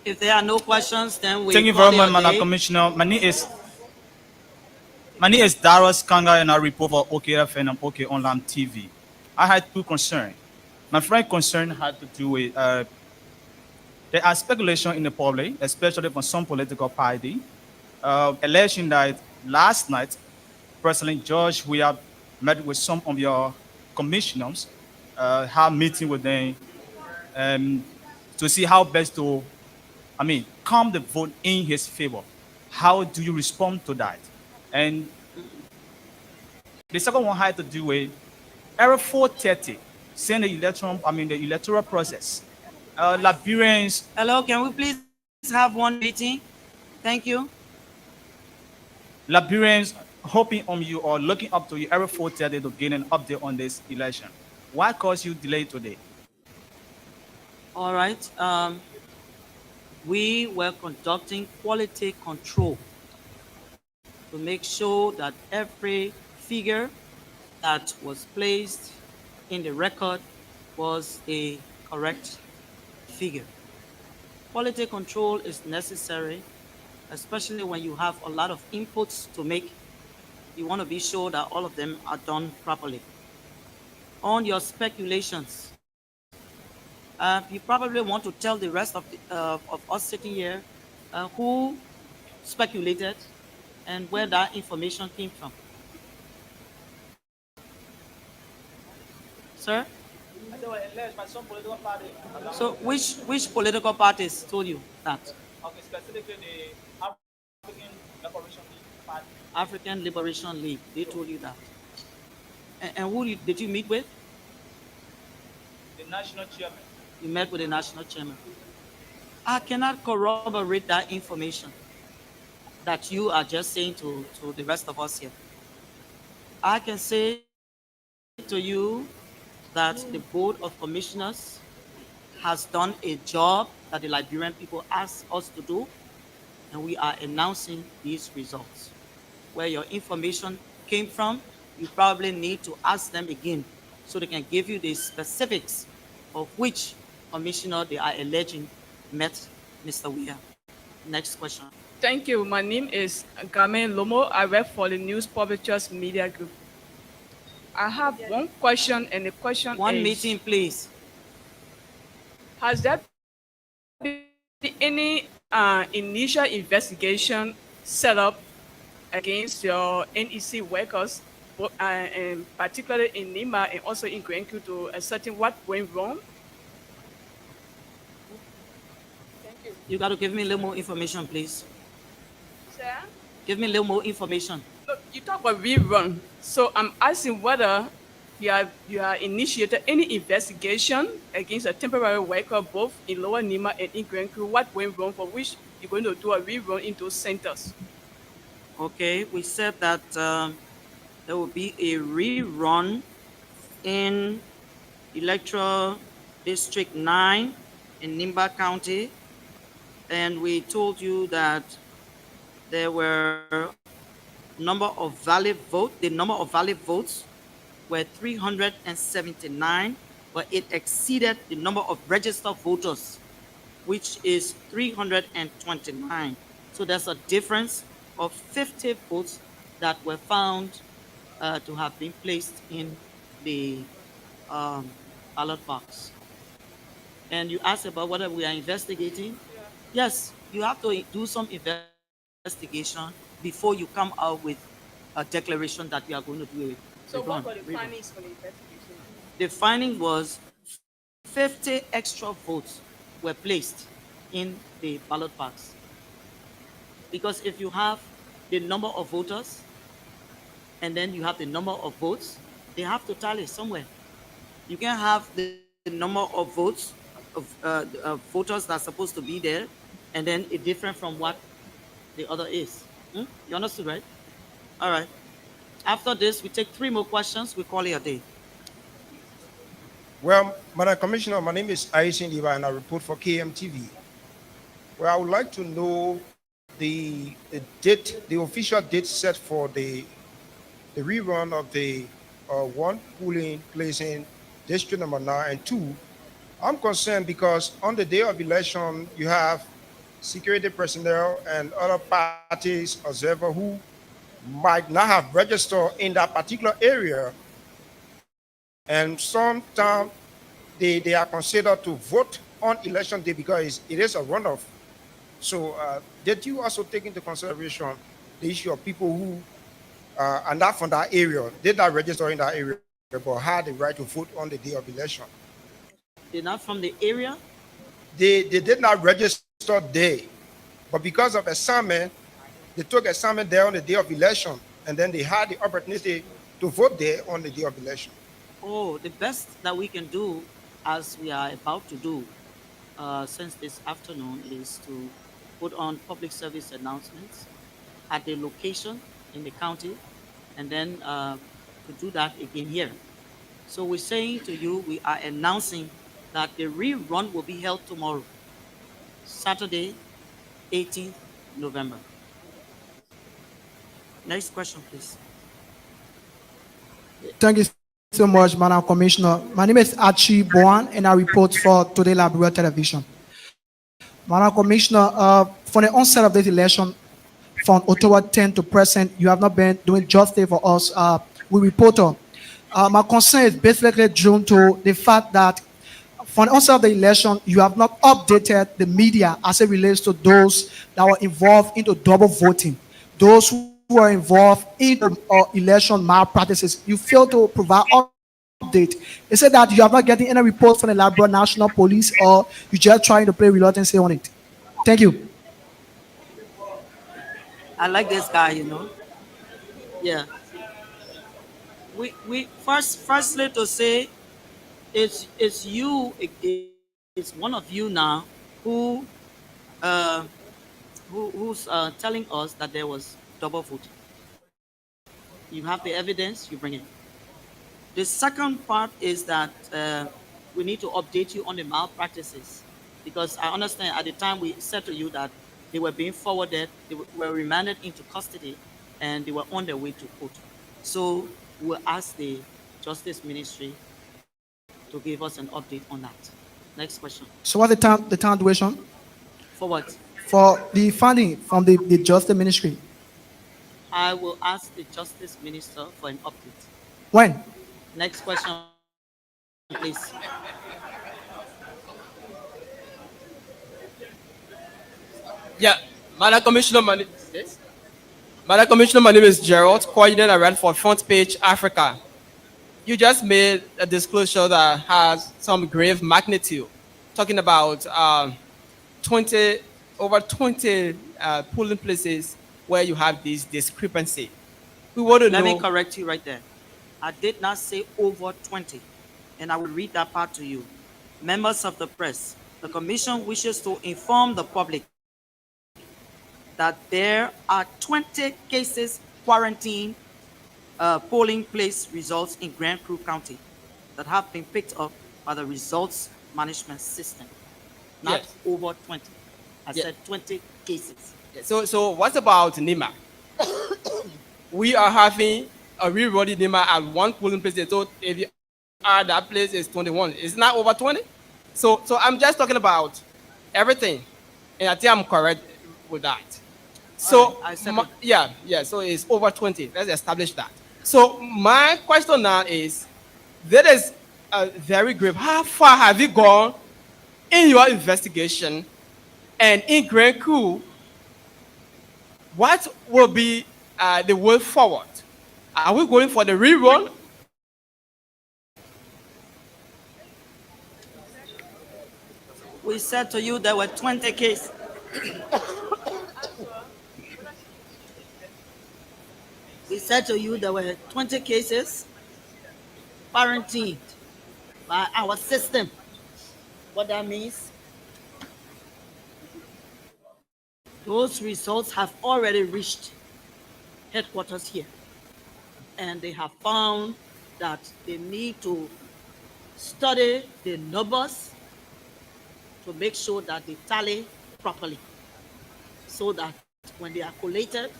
If there are no questions, then we Thank you call very it much, a Madam day. Commissioner. My name is Darius Kanga, and I report for OKFN and OK Online TV. I had 2 concerns. My first concern had to do with there are speculation in the public, especially from some political party, alleging that last night President George Weah met with some of your commissioners have meeting with them to see how best to, calm the vote in his favor. How do you respond to that? And the second one had to do with Era 430, saying the electoral process. Liberians. Hello, can we please have one meeting? Thank you. Liberians hoping on you or looking up to you Era 430 to gain an update on this election. Why cause you delay today? All right. We were conducting quality control to make sure that every figure that was placed in the record was a correct figure. Quality control is necessary, especially when you have a lot of inputs to make. You want to be sure that all of them are done properly. On your speculations, you probably want to tell the rest of us sitting here who speculated and where that information came from. Sir? So which political parties told you that? Okay, specifically the African Liberation League Party. African Liberation League, they told you that. And who did you meet with? The national chairman. You met with the national chairman. I cannot corroborate that information that you are just saying to the rest of us here. I can say to you that the Board of Commissioners has done a job that the Liberian people asked us to do, and we are announcing these results. Where your information came from, you probably need to ask them again so they can give you the specifics of which commissioner they are alleging met Mr. Weah. Next question. Thank you. My name is Game Lomo. I work for the News Publishers Media Group. I have one question, and the question One is... meeting, please. Has there been any initial investigation set up against your NEC workers, and particularly in Nima and also in Grenku, to ascertain what went wrong? You got to give me a little more information, please. Sir? Give me a little more information. Look, you talk about rerun, so I'm asking whether you are initiated any investigation against a temporary worker both in Lower Nima and in Grenku. What went wrong, for which you're going to do a rerun in those centers? Okay, we said that there will be a rerun in Electoral District 9 in Nimba County, and we told you that there were number of valid votes. The number of valid votes were 379, but it exceeded the number of registered voters, which is 329. So there's a difference of 50 votes that were found to have been placed in the ballot box. And you asked about whether we are investigating. Yes, you have to do some investigation before you come out with a declaration that you are going to do it. So what were the findings for the investigation? The finding was 50 extra votes were placed in the ballot box. Because if you have the number of voters and then you have the number of votes, they have to tally somewhere. You can have the number of votes of voters that are supposed to be there and then it different from what the other is. You understood, right? All right. After this, we take 3 more questions. We call it a day. Well, Madam Commissioner, my name is Aisin Liba and I report for KMTV. Well, I would like to know the date, the official date set for the rerun of the one polling place in district number 9 and 2. I'm concerned because on the day of election, you have security personnel and other parties observers who might not have registered in that particular area. And sometimes they are considered to vote on election day because it is a runoff. So did you also take into consideration the issue of people who are not from that area, did not register in that area? but had the right to vote on the day of election. They're not from the area? They did not register there, but because of assignment, they took assignment there on the day of election, and then they had the opportunity to vote there on the day of election. Oh, the best that we can do, as we are about to do, since this afternoon, is to put on public service announcements at the location in the county, and then to do that again here. So we're saying to you, we are announcing that the rerun will be held tomorrow, Saturday, 18th November. Next question, please. Thank you so much, Madam Commissioner. My name is Archie Boan, and I report for Today Liberia Television. Madam Commissioner, from the onset of this election, from October 10 to present, you have not been doing justice for us. We report on. My concern is basically due to the fact that from the onset of the election, you have not updated the media as it relates to those that were involved into double voting, those who were involved in election malpractices. You fail to provide update. Is it that you are not getting any reports from the Liberia National Police, or you just trying to play reluctancy on it? Thank you. I like this guy, you know. Yeah. We firstly to say it's you, it's one of you now who's telling us that there was double voting. You have the evidence, you bring it. The second part is that we need to update you on the malpractices, because I understand at the time we said to you that they were being forwarded, they were remanded into custody, and they were on their way to court. So we'll ask the Justice Ministry to give us an update on that. Next question. So what's the time duration? For what? For the funding from the Justice Ministry. I will ask the Justice Minister for an update. When? Next question, please. Yeah, Madam Commissioner, my name is Gerald, coordinator ran for Front Page Africa. You just made a disclosure that has some grave magnitude, talking about over 20 polling places where you have this discrepancy. We want to know. Let me correct you right there. I did not say over 20, and I will read that part to you. Members of the press, the Commission wishes to inform the public that there are 20 cases quarantine polling place results in Grand Crew County that have been picked up by the results management system. Not Yes. over 20. I Yeah. said 20 cases. So what about Nima? We are having a rerunning Nima at one polling place. So if you add that place is 21. It's not over 20. So I'm just talking about everything, and I think I'm correct with that. So I said yeah. So it's over 20. Let's establish that. So my question now is, that is very grave. How far have you gone in your investigation, and in Grand Coup? What will be the way forward? Are we going for the rerun? We said to you there were 20 cases. We said to you there were 20 cases quarantined by our system. What that means, those results have already reached headquarters here. And they have found that they need to study the numbers to make sure that they tally properly, so that when they are collated,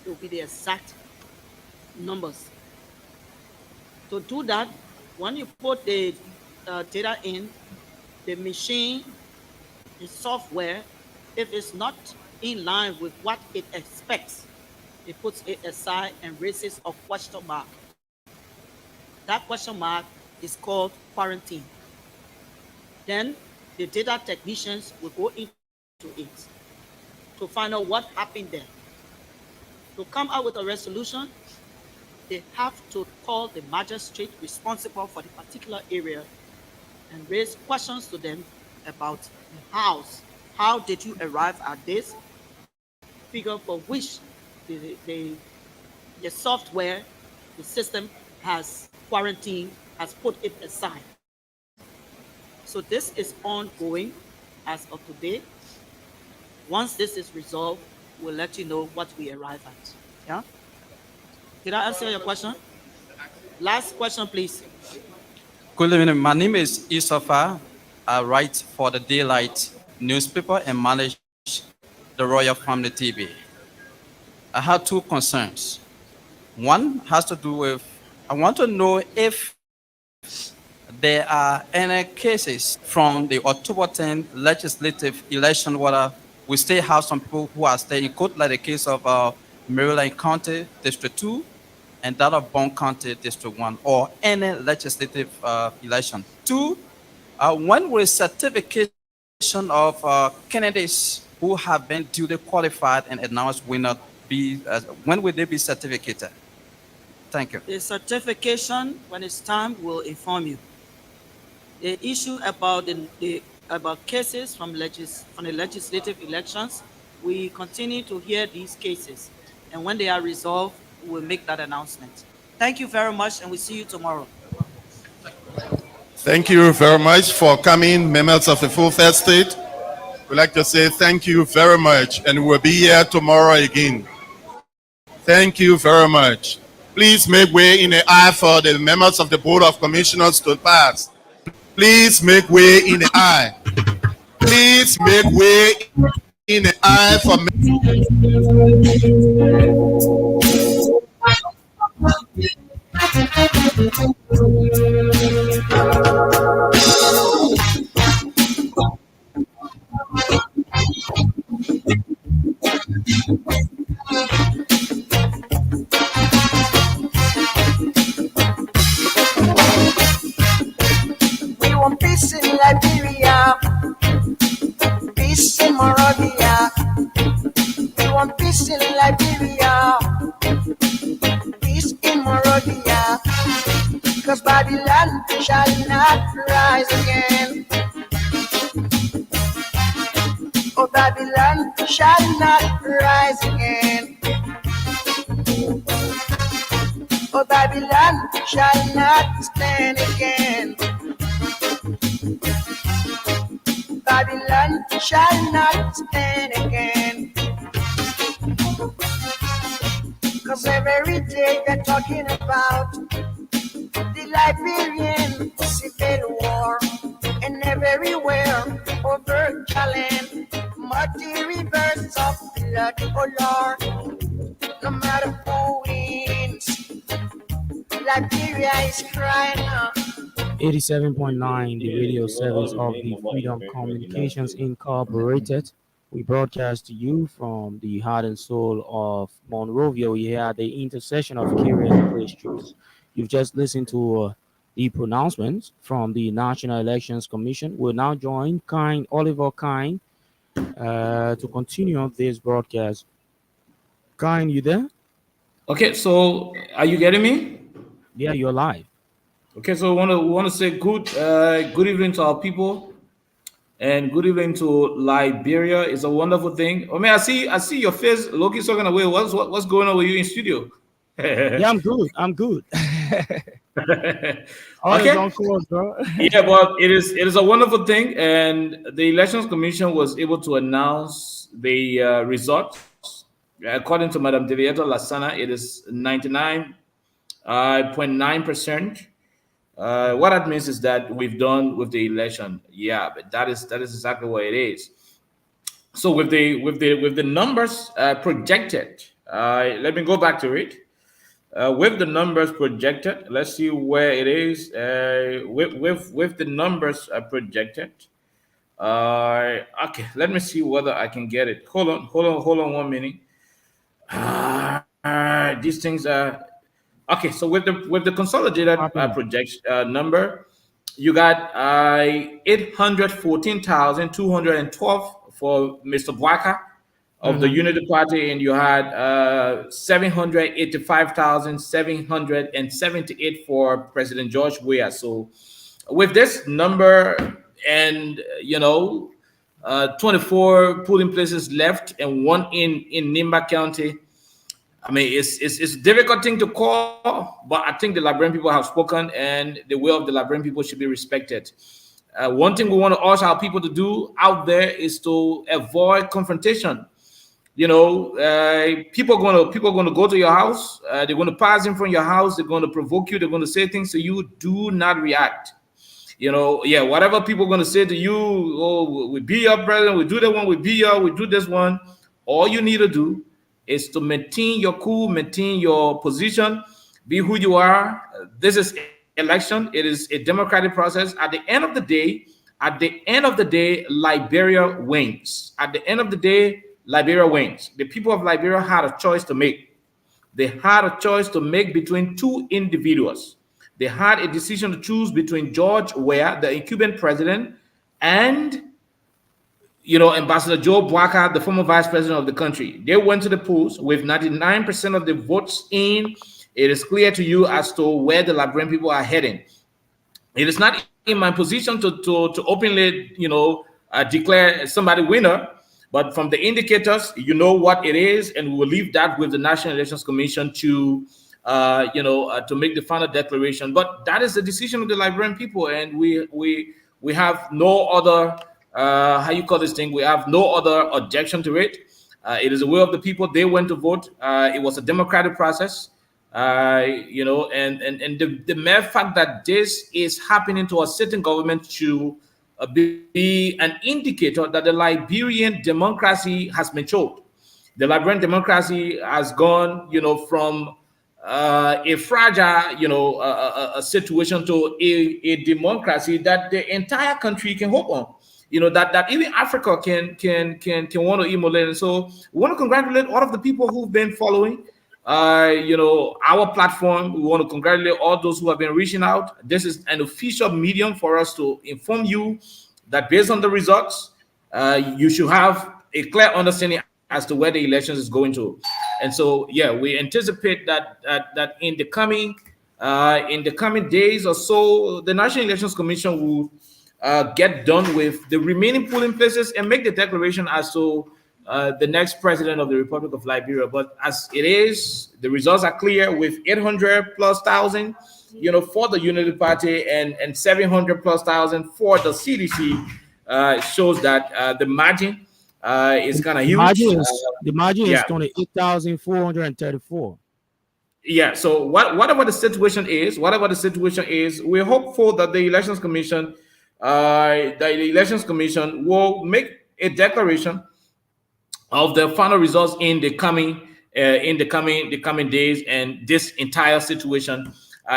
it will be the exact numbers. To do that, when you put the data in, the machine, the software, if it's not in line with what it expects, it puts it aside and raises a question mark. That question mark is called quarantine. Then the data technicians will go into it to find out what happened there, to come out with a resolution they have to call the magistrate responsible for the particular area and raise questions to them about the house. How did you arrive at this figure for which the software, the system has quarantined, has put it aside? So this is ongoing as of today. Once this is resolved, we'll let you know what we arrive at. Yeah? Did I answer your question? Last question, please. Good evening. My name is Yusufa. I write for the Daylight newspaper and manage the Royal Family TV. I have two concerns. One has to do with, I want to know if there are any cases from the October 10 legislative election where we still have some people who are staying in court, like the case of Maryland County District 2 and that of Bond County District 1, or any legislative election. Two, when will certification of candidates who have been duly qualified and announced winner be, when will they be certificated? Thank you. The certification, when it's time, will inform you. The issue about about cases from the legislative elections, we continue to hear these cases, and when they are resolved, we'll make that announcement. Thank you very much, and we'll see you tomorrow. Thank you very much for coming, members of the full third state. We'd like to say thank you very much, and we'll be here tomorrow again. Thank you very much. Please make way in the aisle for the members of the Board of Commissioners to pass. Please make way in the aisle. Please make way in the aisle for We want peace in Liberia, peace in Monrovia. We want peace in Liberia, peace in Monrovia. Cause Babylon shall not rise again. Oh, Babylon shall not rise again. Oh, Babylon shall not stand again. Babylon shall not stand again. Cause every day they're talking about the Liberian civil war, and everywhere over Challenge, muddy rivers of blood, oh Lord. No matter who wins, Liberia is crying out. 87.9, the radio service of the Freedom Communications Incorporated. We broadcast to you from the heart and soul of Monrovia. We are at the intersection of Carey and Gray Streets. You've just listened to the pronouncements from the National Elections Commission. We'll now join Oliver Kine to continue this broadcast. Kine, you there? Okay, so are you getting me? Yeah, you're live. Okay, so we want to say good evening to our people, and good evening to Liberia. It's a wonderful thing. I mean, I see your face, Loki, talking away. What's going on with you in studio? Yeah, I'm good. Okay. On course, bro. Yeah, but it is a wonderful thing, and the Elections Commission was able to announce the results. According to Madam Deviato Lasana, it is 99.9%. What that means is that we've done with the election. Yeah, but that is exactly what it is. So with the numbers projected, let me go back to it. With the numbers projected, let's see where it is. With the numbers projected. Okay, let me see whether I can get it. Hold on 1 minute. These things are okay. So with the consolidated projection number, you got 814,212 for Mr. Bwaka, of the Unity Party, and you had 785,778 for President George Weah. So with this number and 24 polling places left and one in Nimba County, I mean, it's a difficult thing to call, but I think the Liberian people have spoken, and the will of the Liberian people should be respected. One thing we want to urge our people to do out there is to avoid confrontation. People are going to go to your house. They're going to pass in front of your house. They're going to provoke you. They're going to say things to you. Do not react. Whatever people are going to say to you, oh, we be your president, we do that one, we be your, we do this one. All you need to do is to maintain your cool, maintain your position, be who you are. This is election. It is a democratic process. At the end of the day, Liberia wins. At the end of the day, Liberia wins. The people of Liberia had a choice to make. They had a choice to make between two individuals. They had a decision to choose between George Weah, the incumbent president, and Ambassador Joe Boakai, the former vice president of the country. They went to the polls with 99% of the votes in. It is clear to you as to where the Liberian people are heading. It is not in my position to openly, declare somebody winner, but from the indicators, you know what it is, and we will leave that with the National Elections Commission to make the final declaration. But that is the decision of the Liberian people, and we have no other we have no other objection to it. It is the will of the people. They went to vote. It was a democratic process. And the mere fact that this is happening to a sitting government should be an indicator that the Liberian democracy has matured. The Liberian democracy has gone, from a fragile, a situation to a democracy that the entire country can hope on. That even Africa can want to emulate. And so we want to congratulate all of the people who've been following our platform. We want to congratulate all those who have been reaching out. This is an official medium for us to inform you that based on the results, you should have a clear understanding as to where the elections is going to. And so, we anticipate that in the coming days or so, the National Elections Commission will get done with the remaining polling places and make the declaration as to the next president of the Republic of Liberia. But as it is, the results are clear with 800,000+ for the Unity Party and 700,000+ for the CDC. Shows that the margin is kind of huge. The margin is 28,434. Yeah. So whatever the situation is, we're hopeful that the Elections Commission will make a declaration of the final results in the coming days, and this entire situation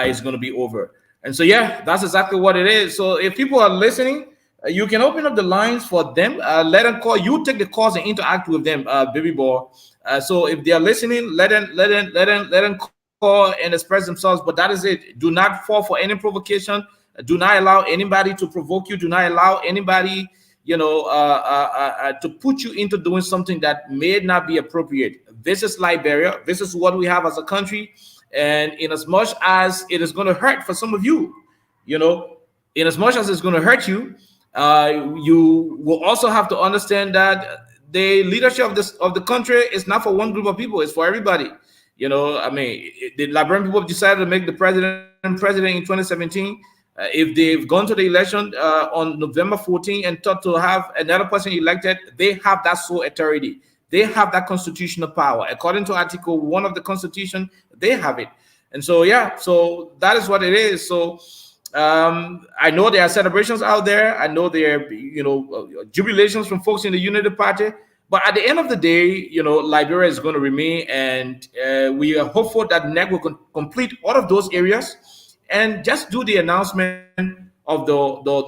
is going to be over. And so that's exactly what it is. So if people are listening, you can open up the lines for them. Let them call. You take the calls and interact with them, baby boy. So if they are listening, let them call and express themselves. But that is it. Do not fall for any provocation. Do not allow anybody to provoke you. Do not allow anybody, to put you into doing something that may not be appropriate. This is Liberia. This is what we have as a country. And in as much as it is going to hurt for some of you, in as much as it's going to hurt you, you will also have to understand that the leadership of the country is not for one group of people. It's for everybody. The Liberian people have decided to make the president in 2017. If they've gone to the election on November 14 and thought to have another person elected, they have that sole authority. They have that constitutional power. According to Article 1 of the Constitution, they have it. And so, so that is what it is. So I know there are celebrations out there. I know there are, jubilations from folks in the Unity Party. But at the end of the day, Liberia is going to remain, and we are hopeful that NEC will complete all of those areas and just do the announcement of the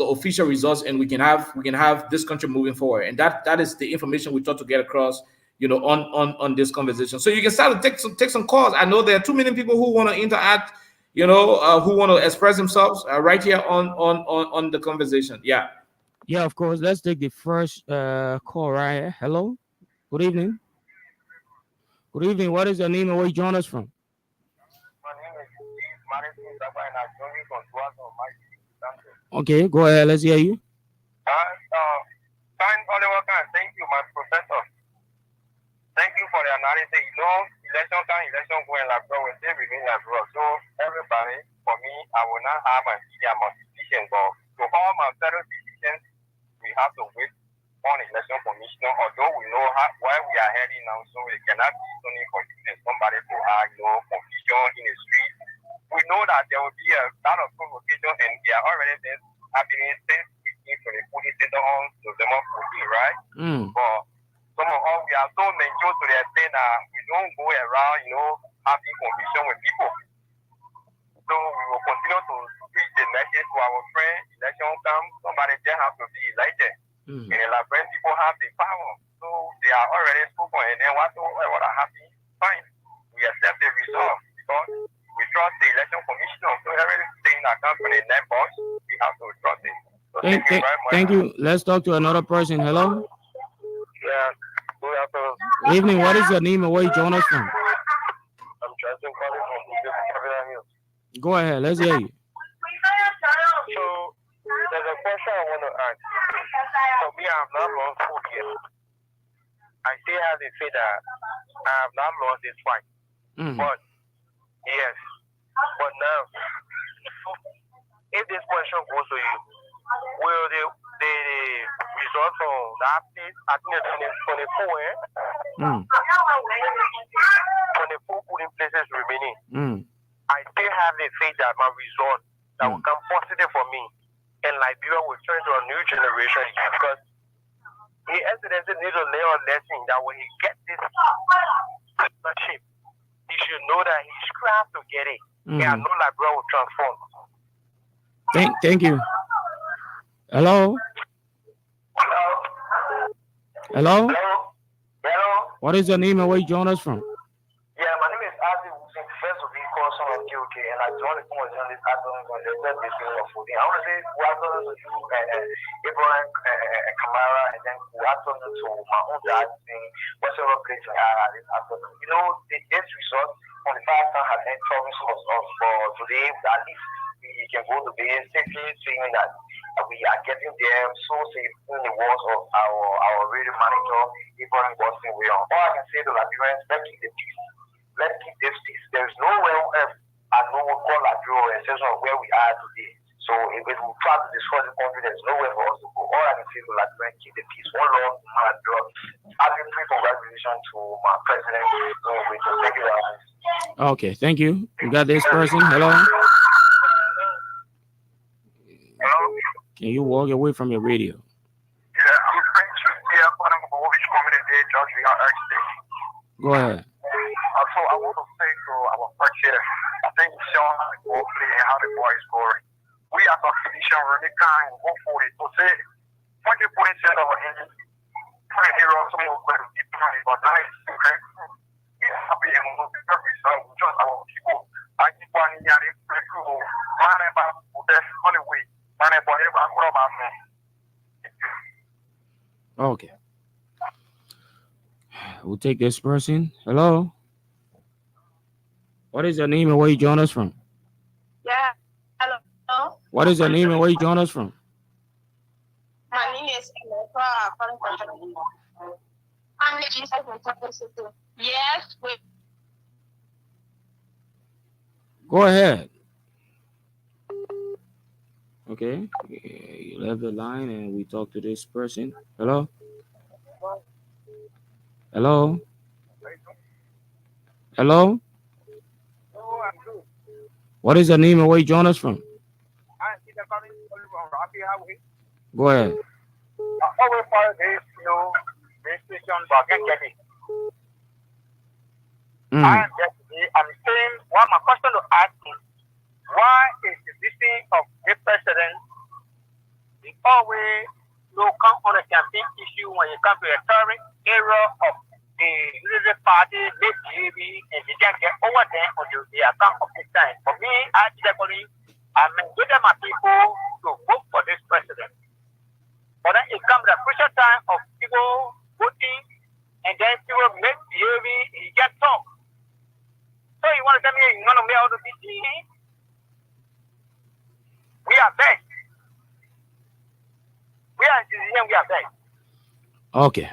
official results, and we can have this country moving forward. And that is the information we thought to get across, on this conversation. So you can start to take some calls. I know there are too many people who want to interact, who want to express themselves right here on the conversation. Yeah, of course. Let's take the first call right here. Hello, good evening. Good evening. What is your name and where you join us from? Okay, go ahead. Let's hear you. Oliver, thank you, my professor. Thank you for the analysis. You know, election time, election going like bro, we still remain like bro. So everybody, for me, I will not have a decision, but to all my fellow citizens, we have to wait on election commissioner, although we know where we are heading now, so it cannot be only for somebody to have, confusion in the street. We know that there will be a lot of provocation, and they are already happening since we came from the police center on November 14, right? But some of us, we are so mature to the extent that we don't go around, having confusion with people. So we will continue to preach the message to our friends. Election come, somebody just have to be elected. And like when people have the power, so they are already spoken, and then whatever happens, fine. We accept the result because we trust the election commissioner. So everything that comes from the net box, we have to trust it. So thank you very much. Thank you. Let's talk to another person. Hello. Yeah. Good afternoon. Good evening. What is your name and where you join us from? I'm Justin calling from Capital Hills. Go ahead. Let's hear you. So there's a question I want to ask. For me, I have not lost hope yet. I still have the faith that I have not lost this fight. But yes, but now, if this question goes to you, will the result from that place, I think it's 24, 24 polling places remaining. I still have the faith that my result that will come positive for me, and Liberia will turn to a new generation, because the Excellency needs to learn a lesson that when he gets this leadership, he should know that he strives to get it. And I know Liberia will transform. Thank you. Hello. Hello. Hello. What is your name and where you join us from? Yeah, my name is Adi Hussein, first of all, called son of KOK, and I joined the Congress on this afternoon on the third day of 14. I want to say welcome to you, Abraham Kamara, and then welcome to my own dad, saying whatever place we are at this afternoon. You know, this result on the first time has been promised us for today, at least we can go to bed safely, saying that we are getting there so safe in the words of our radio manager, Abraham Boston. All I can say to Liberians, let's keep the peace. Let's keep this peace. There is nowhere else I know what call Liberia, exception of where we are today. So if we try to destroy the country, there's nowhere for us to go. All I can say to Liberians, keep the peace. One love, Liberia. Having pre-congratulations to my president. Thank you very much. Okay, thank you. We got this person. Hello. Can you walk away from your radio? Yeah, I'm trying to see if I'm going to community judge we are actually. Go ahead. So I want to say to our first chair, I think Sean will play how the boy is scoring. We as a physician really can't go for it. So say 20% of any hero, some of them different, but nice. We are happy and we'll be very sorry. Just our people. I keep one in here, man about the only way. Okay. We'll take this person. Hello. What is your name and where you join us from? Yeah. Hello. What is your name and where you join us from? My name is Yes. Wait. Go ahead. Okay, you left the line and we talk to this person. Hello? Hello? Hello? What is your name and where you join us from? Go ahead. I'm saying, my question to ask is, why is the decision of the president always come on a campaign issue when it comes to a current era of the Unity Party, maybe, and they can get over there on the account of this time? For me, I mandated my people to vote for this president. But then it comes the crucial time of people voting and then people misbehaving, he can't talk. So you want to tell me you want to make all the things? We are back. We are citizens, we are back. Okay.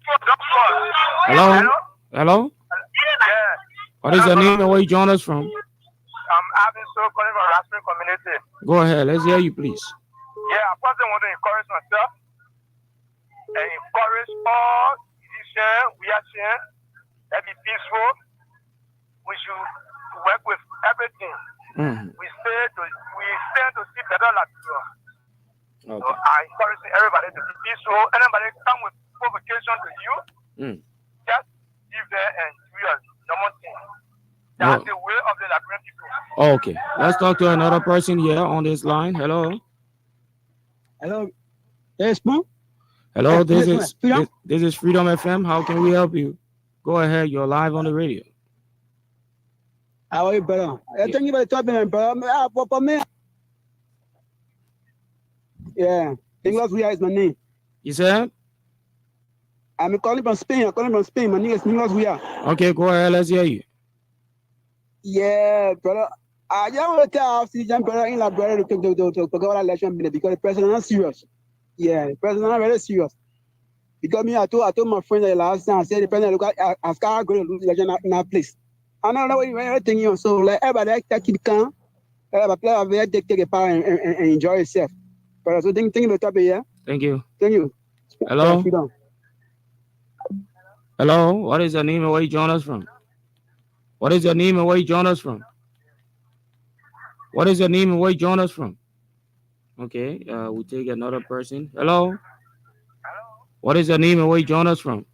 So, doctor, Hello? Hello? Yeah. What is your name and where you join us from? I'm having so calling from Raspberry community. Go ahead. Let's hear you, please. Yeah, I first want to encourage myself and encourage all musicians, we are here, let's be peaceful. We should work with everything. We stand to see better Liberia. Okay. So I encourage everybody to be peaceful. Anybody come with provocation to you, just leave there and do your normal thing. That's the way of the Liberian people. Okay. Let's talk to another person here on this line. Hello. Hello. Yes, ma'am. Hello. This is Freedom FM. How can we help you? Go ahead. You're live on the radio. How are you, brother? Thank you for talking, brother. Yeah. Nicholas Weah is my name. You said? I'm calling from Spain. My name is Nicholas Weah. Okay, go ahead. Let's hear you. Yeah, brother. I just want to tell our citizen brother in Liberia to go to election because the president is not serious. Yeah, the president is very serious. Because me, I told my friend that last time, I said the president look at as car going to lose election in that place. I don't know what you're thinking. So like everybody keep calm. Everybody take a power and enjoy yourself. But so think about topic, yeah. Thank you. Thank you. Hello. Hello. What is your name and where you join us from? What is your name and where you join us from? What is your name and where you join us from? Okay. We'll take another person. Hello. What is your name and where you join us from?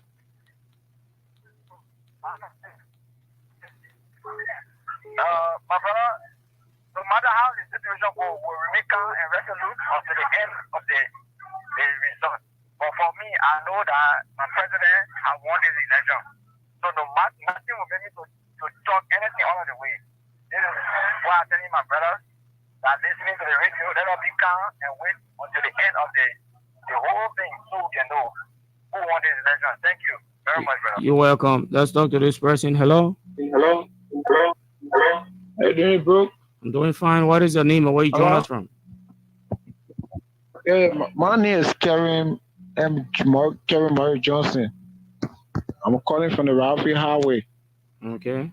My brother, no matter how the situation will remain calm and resolute until the end of the result. But for me, I know that my president has won this election. So no matter, nothing will make me to talk anything all of the way. This is why I'm telling my brothers that listening to the radio, let us be calm and wait until the end of the whole thing so we can know who won this election. Thank you very much, brother. You're welcome. Let's talk to this person. Hello. Hello. How you doing, bro? I'm doing fine. What is your name and where you join us from? My name is Karen Murray Johnson. I'm calling from the Ralphie Highway. Okay.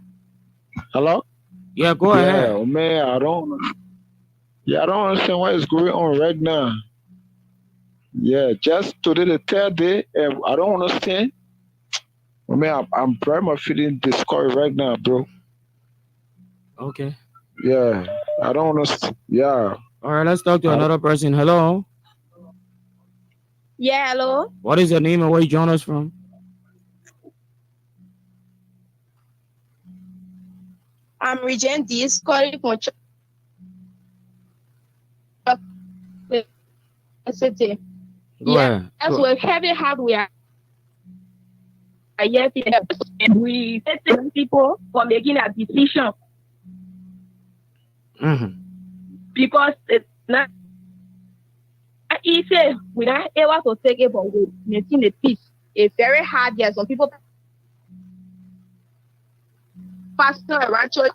Hello? Yeah, go ahead. Yeah, man, I don't understand what is going on right now. Yeah, just today the third day, and I don't understand. Man, I'm very much feeling discouraged right now, bro. Okay. Yeah, I don't understand. Yeah. All right, let's talk to another person. Hello. Yeah, hello. What is your name and where you join us from? I'm Regent Dees, calling from City. Go ahead. As well, heavy hardware. Yes, and we set people for making a decision because it's not easy. We're not able to take it, but we maintain the peace. It's very hard. Yes, some people faster around church.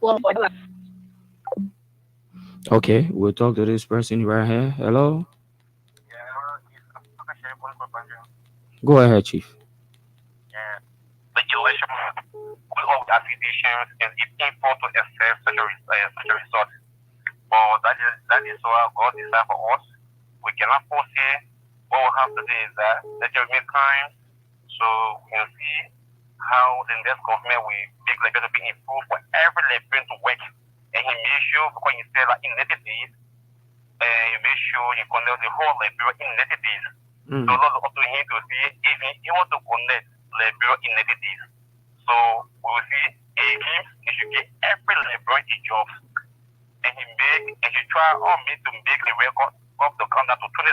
Okay, we'll talk to this person right here. Hello. Go ahead, Chief. The election of the affiliations and it's important to access such a resource. But that is what God designed for us. We cannot foresee. What we have to do is that let us make time so we can see how the next government will make Liberia to be improved for every Liberian to work. And he made sure, because he said that in 90 days, he made sure he connect the whole Liberia in 90 days. So not up to him to see if he wants to connect Liberia in 90 days. So we will see he should get every Liberian a job. And he try on me to make the record of the country to $20.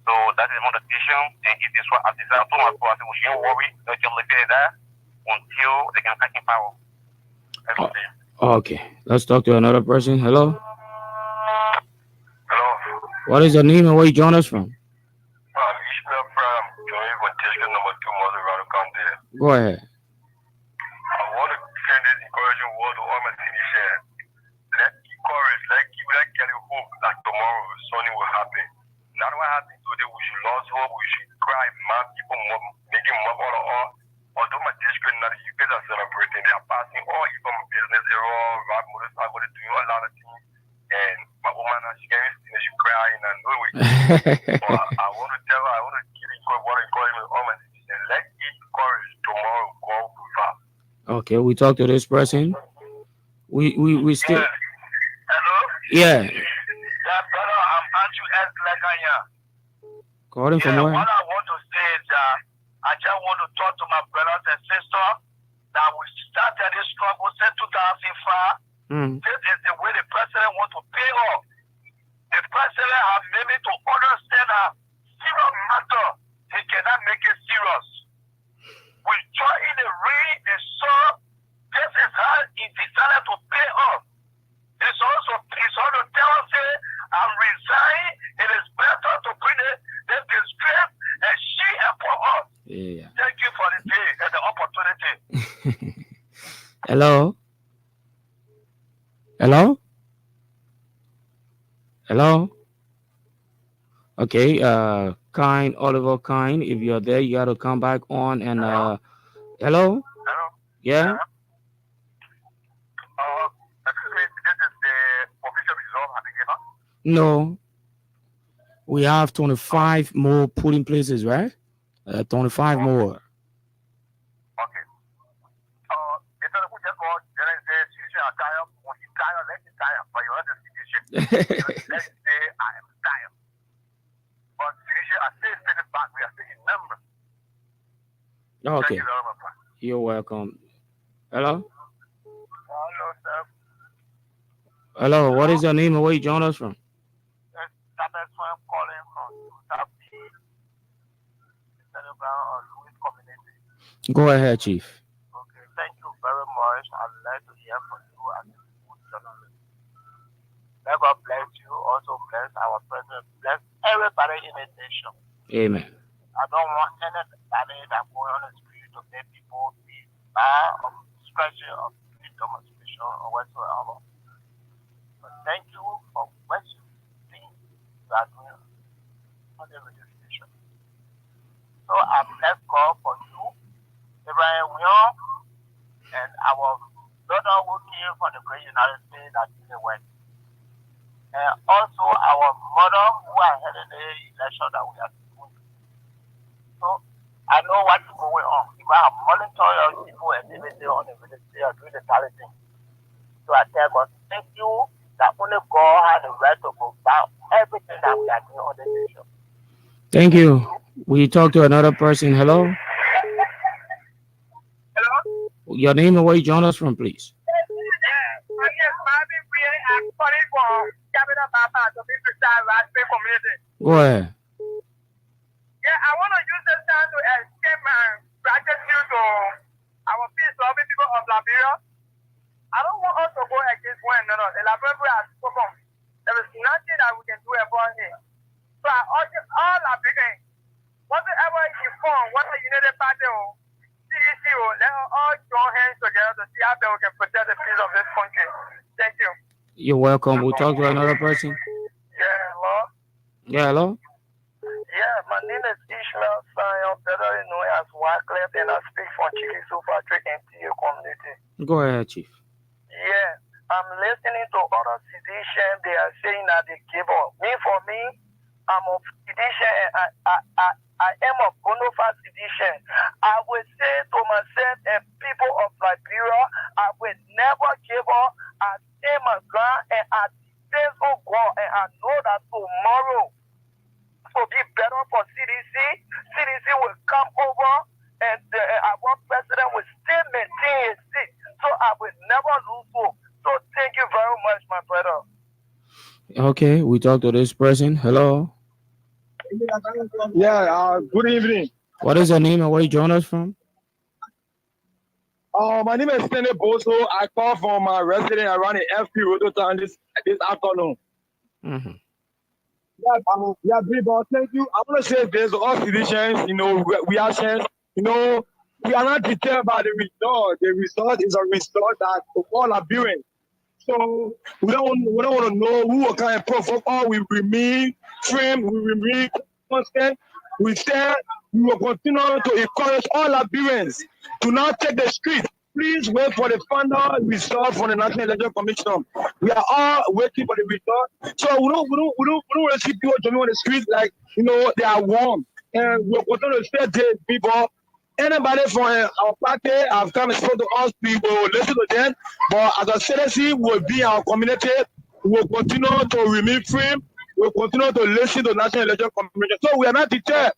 So that is one decision, and it is what I decided to my people. We shouldn't worry, let them live there until they can take in power. Okay, let's talk to another person. Hello. Hello. What is your name and where you join us from? Ishmael from Go ahead. I want to send this encouraging word to all my citizens. Let's encourage, let's get hope that tomorrow something will happen. Not what happened today, we should lose hope, we should cry, man, people making more although my district now you guys are celebrating, they are passing all even my business, they're all rap motorcycle, they're doing a lot of things. And my woman she getting she crying and no way. I want to tell her, I want to give encouragement all my citizens. Let's eat courage tomorrow, go far. Okay, we talk to this person. We still. Hello? Yeah. Yeah, brother, I'm Andrew S. Lekanya. Calling from where? What I want to say is that I just want to talk to my brothers and sisters that we started this struggle since 2005. This is the way the president wants to pay off. The president has made me to understand a serious matter. He cannot make it serious. We join in the rain, the sun. This is how he decided to pay off. It's also to tell us, I'm resigning. It is better to bring the distress and she and for us. Yeah. Thank you for the day and the opportunity. Hello? Hello? Hello? Okay, Oliver Kine, if you're there, you gotta come back on and hello? Hello? Yeah? Excuse me, this is the official result have been given. No. We have 25 more polling places, right? 25 more. Let's say I am tired. But I say take it back. We are taking numbers. Okay. Thank you very much. You're welcome. Hello? Hello, sir. Hello, what is your name and where you join us from? That's why I'm calling from Southeast Senegal or Louis community. Go ahead, Chief. Okay, thank you very much. I'd like to hear from you as a good journalist. May God bless you, also bless our president, bless everybody in the nation. Amen. I don't want anybody that going on the street to make people be bad or stretching or street demonstration or whatsoever. But thank you for what you think you are doing on the radio station. So I bless God for you, Abraham William, and our brother who came from the great United States that did the work. And also our mother who are heading the election that we are doing. So I know what's going on because I monitor your people and everything on the ministry or doing the talent thing. So I tell God, thank you that only God has the right to go about everything that we are doing on the nation. Thank you. We talk to another person. Hello? Hello? Your name and where you join us from, please. My name is Marvin Brie. I'm calling from Capital Papa to be precise, Raspberry community. Go ahead. Yeah, I want to use this time to extend my gratitude to our peace-loving people of Liberia. I don't want us to go against one another. The Liberian people have spoken. There is nothing that we can do about it. So I urge all Liberians, whatever you form, whether United Party or CEC, let us all join hands together to see how we can protect the peace of this country. Thank you. You're welcome. We'll talk to another person. Yeah, hello? Yeah, hello? Yeah, my name is Ishmael Sion, better known as Wycliffe, and I speak from Chikisu Patrick NTA community. Go ahead, Chief. Yeah, I'm listening to other physicians. They are saying that they give up. For me, I'm a physician and I am a bona fide physician. I will say to myself and people of Liberia, I will never give up. I stand my ground and I defend God, and I know that tomorrow will be better for CDC. CDC will come over and our president will still maintain his seat. So I will never lose hope. So thank you very much, my brother. Okay, we talk to this person. Hello? Yeah, good evening. What is your name and where you join us from? My name is Stanley Boso. I call from my resident around the FP Rototown this afternoon. Mm-hmm. Yeah, but thank you. I want to say this to all physicians, we are chance, we are not deterred by the result. The result is a result that of all Liberians. So we don't want to know who will come and provoke all. We remain firm, we remain constant. We said we will continue to encourage all Liberians to not take the street. Please wait for the final result from the National Electoral Commission. We are all waiting for the result. So we don't want to see people jumping on the street like they are warm. And we'll continue to stay there, people. Anybody from our party have come and spoken to us, we will listen to them. But as a citizen, will be our community. We will continue to remain free. We will continue to listen to the National Electoral Commission. So we are not deterred.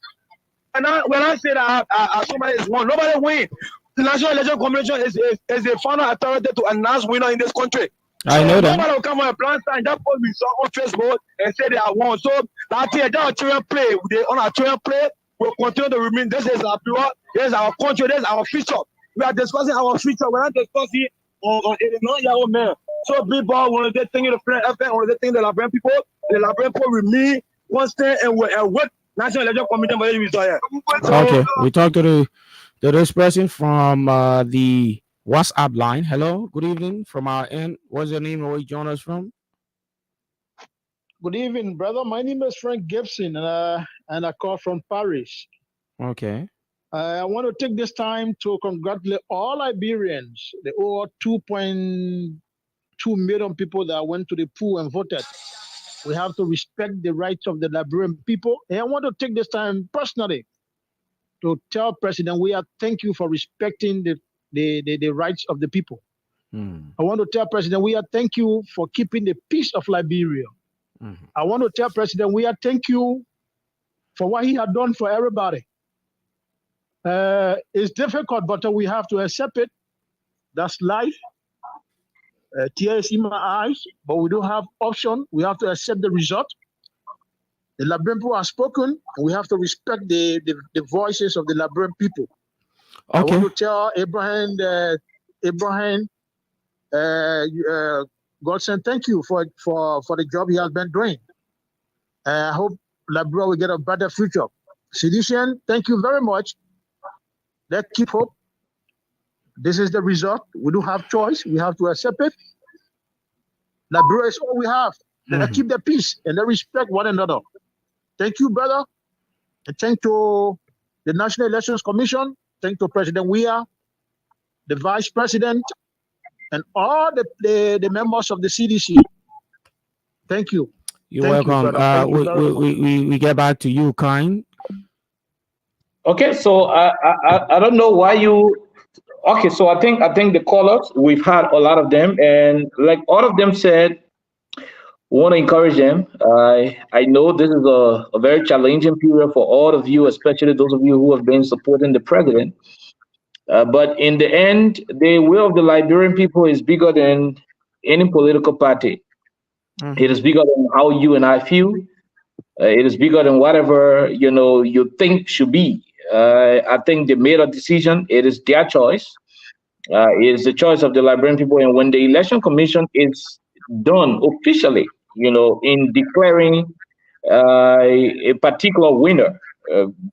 And when I say that somebody is won, nobody wins. The National Electoral Commission is the final authority to announce winner in this country. I know that. Nobody will come on a plan sign that post we saw on Facebook and say they are won. So that's it. That's our children play. They on our children play. We'll continue to remain. This is our pure. This is our country. This is our future. We are discussing our future. We're not discussing on Illinois, man. So people, when they think of the friend FM, when they think the Liberian people remain constant and with National Electoral Commission for the result. Okay, we talked to this person from the WhatsApp line. Hello, good evening from our end. What's your name and where you join us from? Good evening, brother. My name is Frank Gibson, and I call from Paris. Okay. I want to take this time to congratulate all Liberians, the over 2.2 million people that went to the poll and voted. We have to respect the rights of the Liberian people. And I want to take this time personally to tell President Weah, thank you for respecting the rights of the people. I want to tell President Weah, thank you for keeping the peace of Liberia. I want to tell President Weah, thank you for what he had done for everybody. It's difficult, but we have to accept it. That's life. Tears in my eyes, but we don't have option. We have to accept the result. The Liberian people have spoken, and we have to respect the voices of the Liberian people. Okay. I want to tell Abraham, Godson, thank you for the job he has been doing. I hope Liberia will get a better future. Sedition, thank you very much. Let's keep hope. This is the result. We don't have choice. We have to accept it. Liberia is all we have. Let's keep the peace and let's respect one another. Thank you, brother. And thank to the National Elections Commission. Thank to President Weah, the Vice President, and all the members of the CDC. Thank you. You're welcome. We get back to you, Kind. Okay, so I don't know why you. Okay, so I think the callers, we've had a lot of them, and like all of them said, we want to encourage them. I know this is a very challenging period for all of you, especially those of you who have been supporting the president. But in the end, the will of the Liberian people is bigger than any political party. It is bigger than how you and I feel. It is bigger than whatever you think should be. I think they made a decision. It is their choice. It is the choice of the Liberian people. And when the Election Commission is done officially, in declaring a particular winner,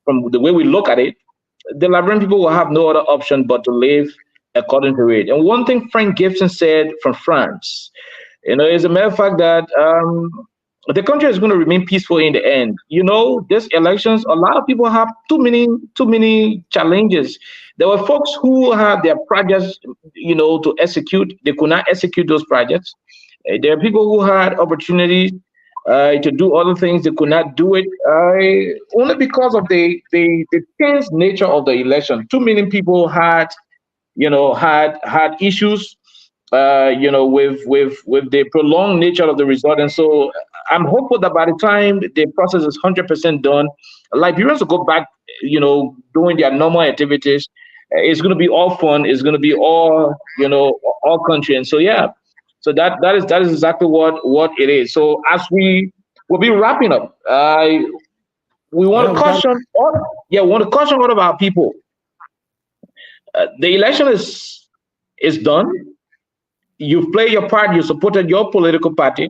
from the way we look at it, the Liberian people will have no other option but to live according to it. And one thing Frank Gibson said from France, is a matter of fact that the country is going to remain peaceful in the end. These elections, a lot of people have too many challenges. There were folks who had their projects, to execute. They could not execute those projects. There are people who had opportunities to do other things. They could not do it only because of the tense nature of the election. Too many people had issues, with the prolonged nature of the result. And so I'm hopeful that by the time the process is 100% done, Liberians will go back, doing their normal activities. It's going to be all fun. It's going to be all, all country. And so, yeah, so that is exactly what it is. So as we will be wrapping up, we want to caution all of our people. The election is done. You've played your part. You supported your political party.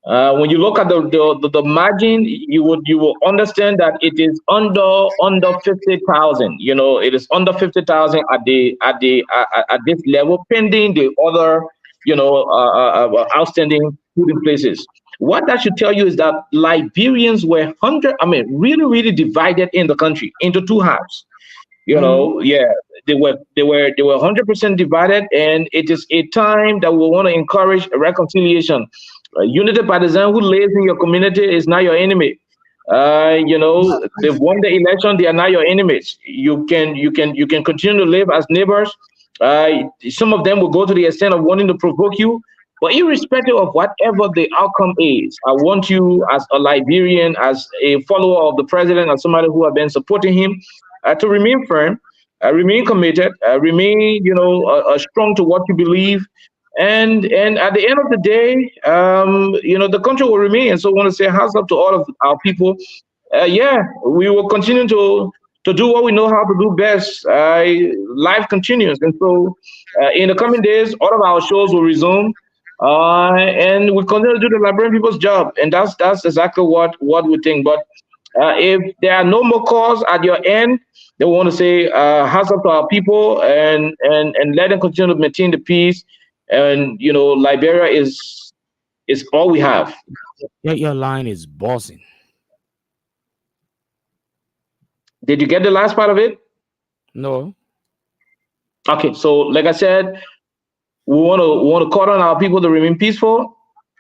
When you look at the margin, you will understand that it is under 50,000. You know, it is under 50,000 at this level, pending the other outstanding polling places. What that should tell you is that Liberians were really divided in the country into two halves. You know, yeah, they were 100% divided, and it is a time that we want to encourage reconciliation. Unity partisan who lives in your community is not your enemy. They've won the election; they are not your enemies. You can continue to live as neighbors. Some of them will go to the extent of wanting to provoke you, but irrespective of whatever the outcome is, I want you as a Liberian, as a follower of the president, as somebody who have been supporting him, to remain firm, remain committed, remain strong to what you believe. And at the end of the day, the country will remain. So I want to say hands up to all of our people. We will continue to do what we know how to do best. Life continues. And so in the coming days, all of our shows will resume. And we continue to do the Liberian people's job. And that's exactly what we think. But if there are no more calls at your end, they want to say hands up to our people and let them continue to maintain the peace. And Liberia is all we have. Your line is buzzing. Did you get the last part of it? No. Okay, so like I said, we want to call on our people to remain peaceful.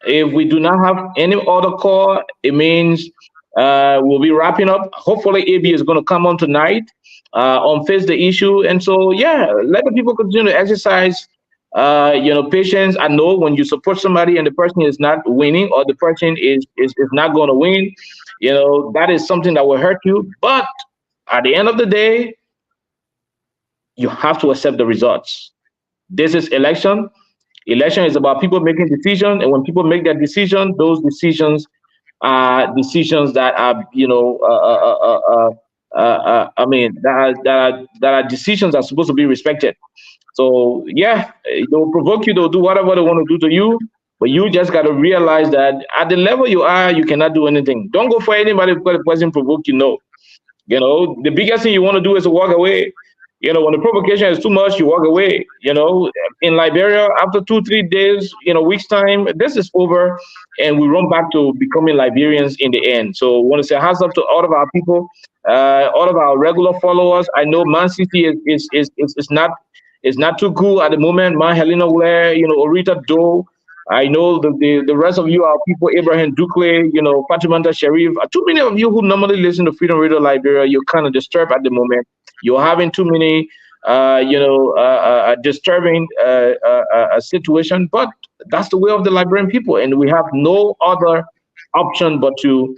If we do not have any other call, it means we'll be wrapping up. Hopefully, AB is going to come on tonight on face the issue, and so let the people continue to exercise. Patience. I know when you support somebody and the person is not winning, or the person is not going to win, that is something that will hurt you. But at the end of the day, you have to accept the results. This is election. Election is about people making decisions, and when people make that decision, those decisions are decisions that are, that are decisions that are supposed to be respected. So they'll provoke you, they'll do whatever they want to do to you, but you just got to realize that at the level you are, you cannot do anything. Don't go for anybody because the person provoked you. No. The biggest thing you want to do is to walk away. When the provocation is too much, you walk away. In Liberia, after 2-3 days, weeks time, this is over, and we run back to becoming Liberians in the end. So I want to say hands up to all of our people, all of our regular followers. I know Man City is not too cool at the moment. Man Helena Ware, Orita Doe. I know the rest of you are people, Abraham Dukle, Fatimanta Sharif. Too many of you who normally listen to Freedom Radio Liberia, you're kind of disturbed at the moment. You're having too many, disturbing situation. But that's the way of the Liberian people, and we have no other option but to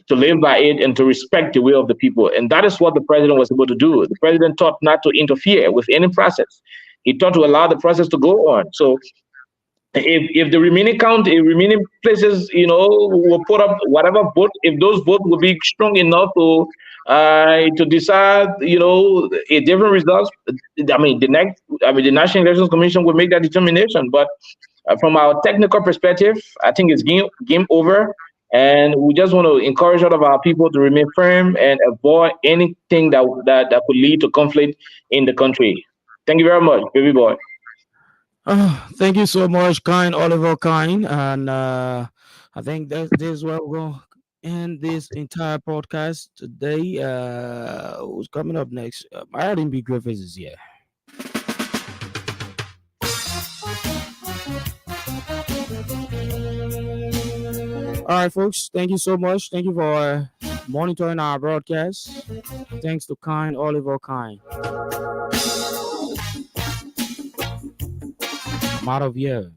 live by it and to respect the will of the people. And that is what the president was able to do. The president thought not to interfere with any process. He thought to allow the process to go on. So if the remaining places, will put up whatever vote, if those votes will be strong enough to decide, a different result, the National Elections Commission will make that determination. But from our technical perspective, I think it's game over. And we just want to encourage all of our people to remain firm and avoid anything that could lead to conflict in the country. Thank you very much, baby boy. Thank you so much, Oliver Kine. And I think this is where we're going to end this entire podcast today. Who's coming up next? Martin B. Griffiths is here. All right, folks. Thank you so much. Thank you for monitoring our broadcast. Thanks to Oliver Kine. I'm out of here.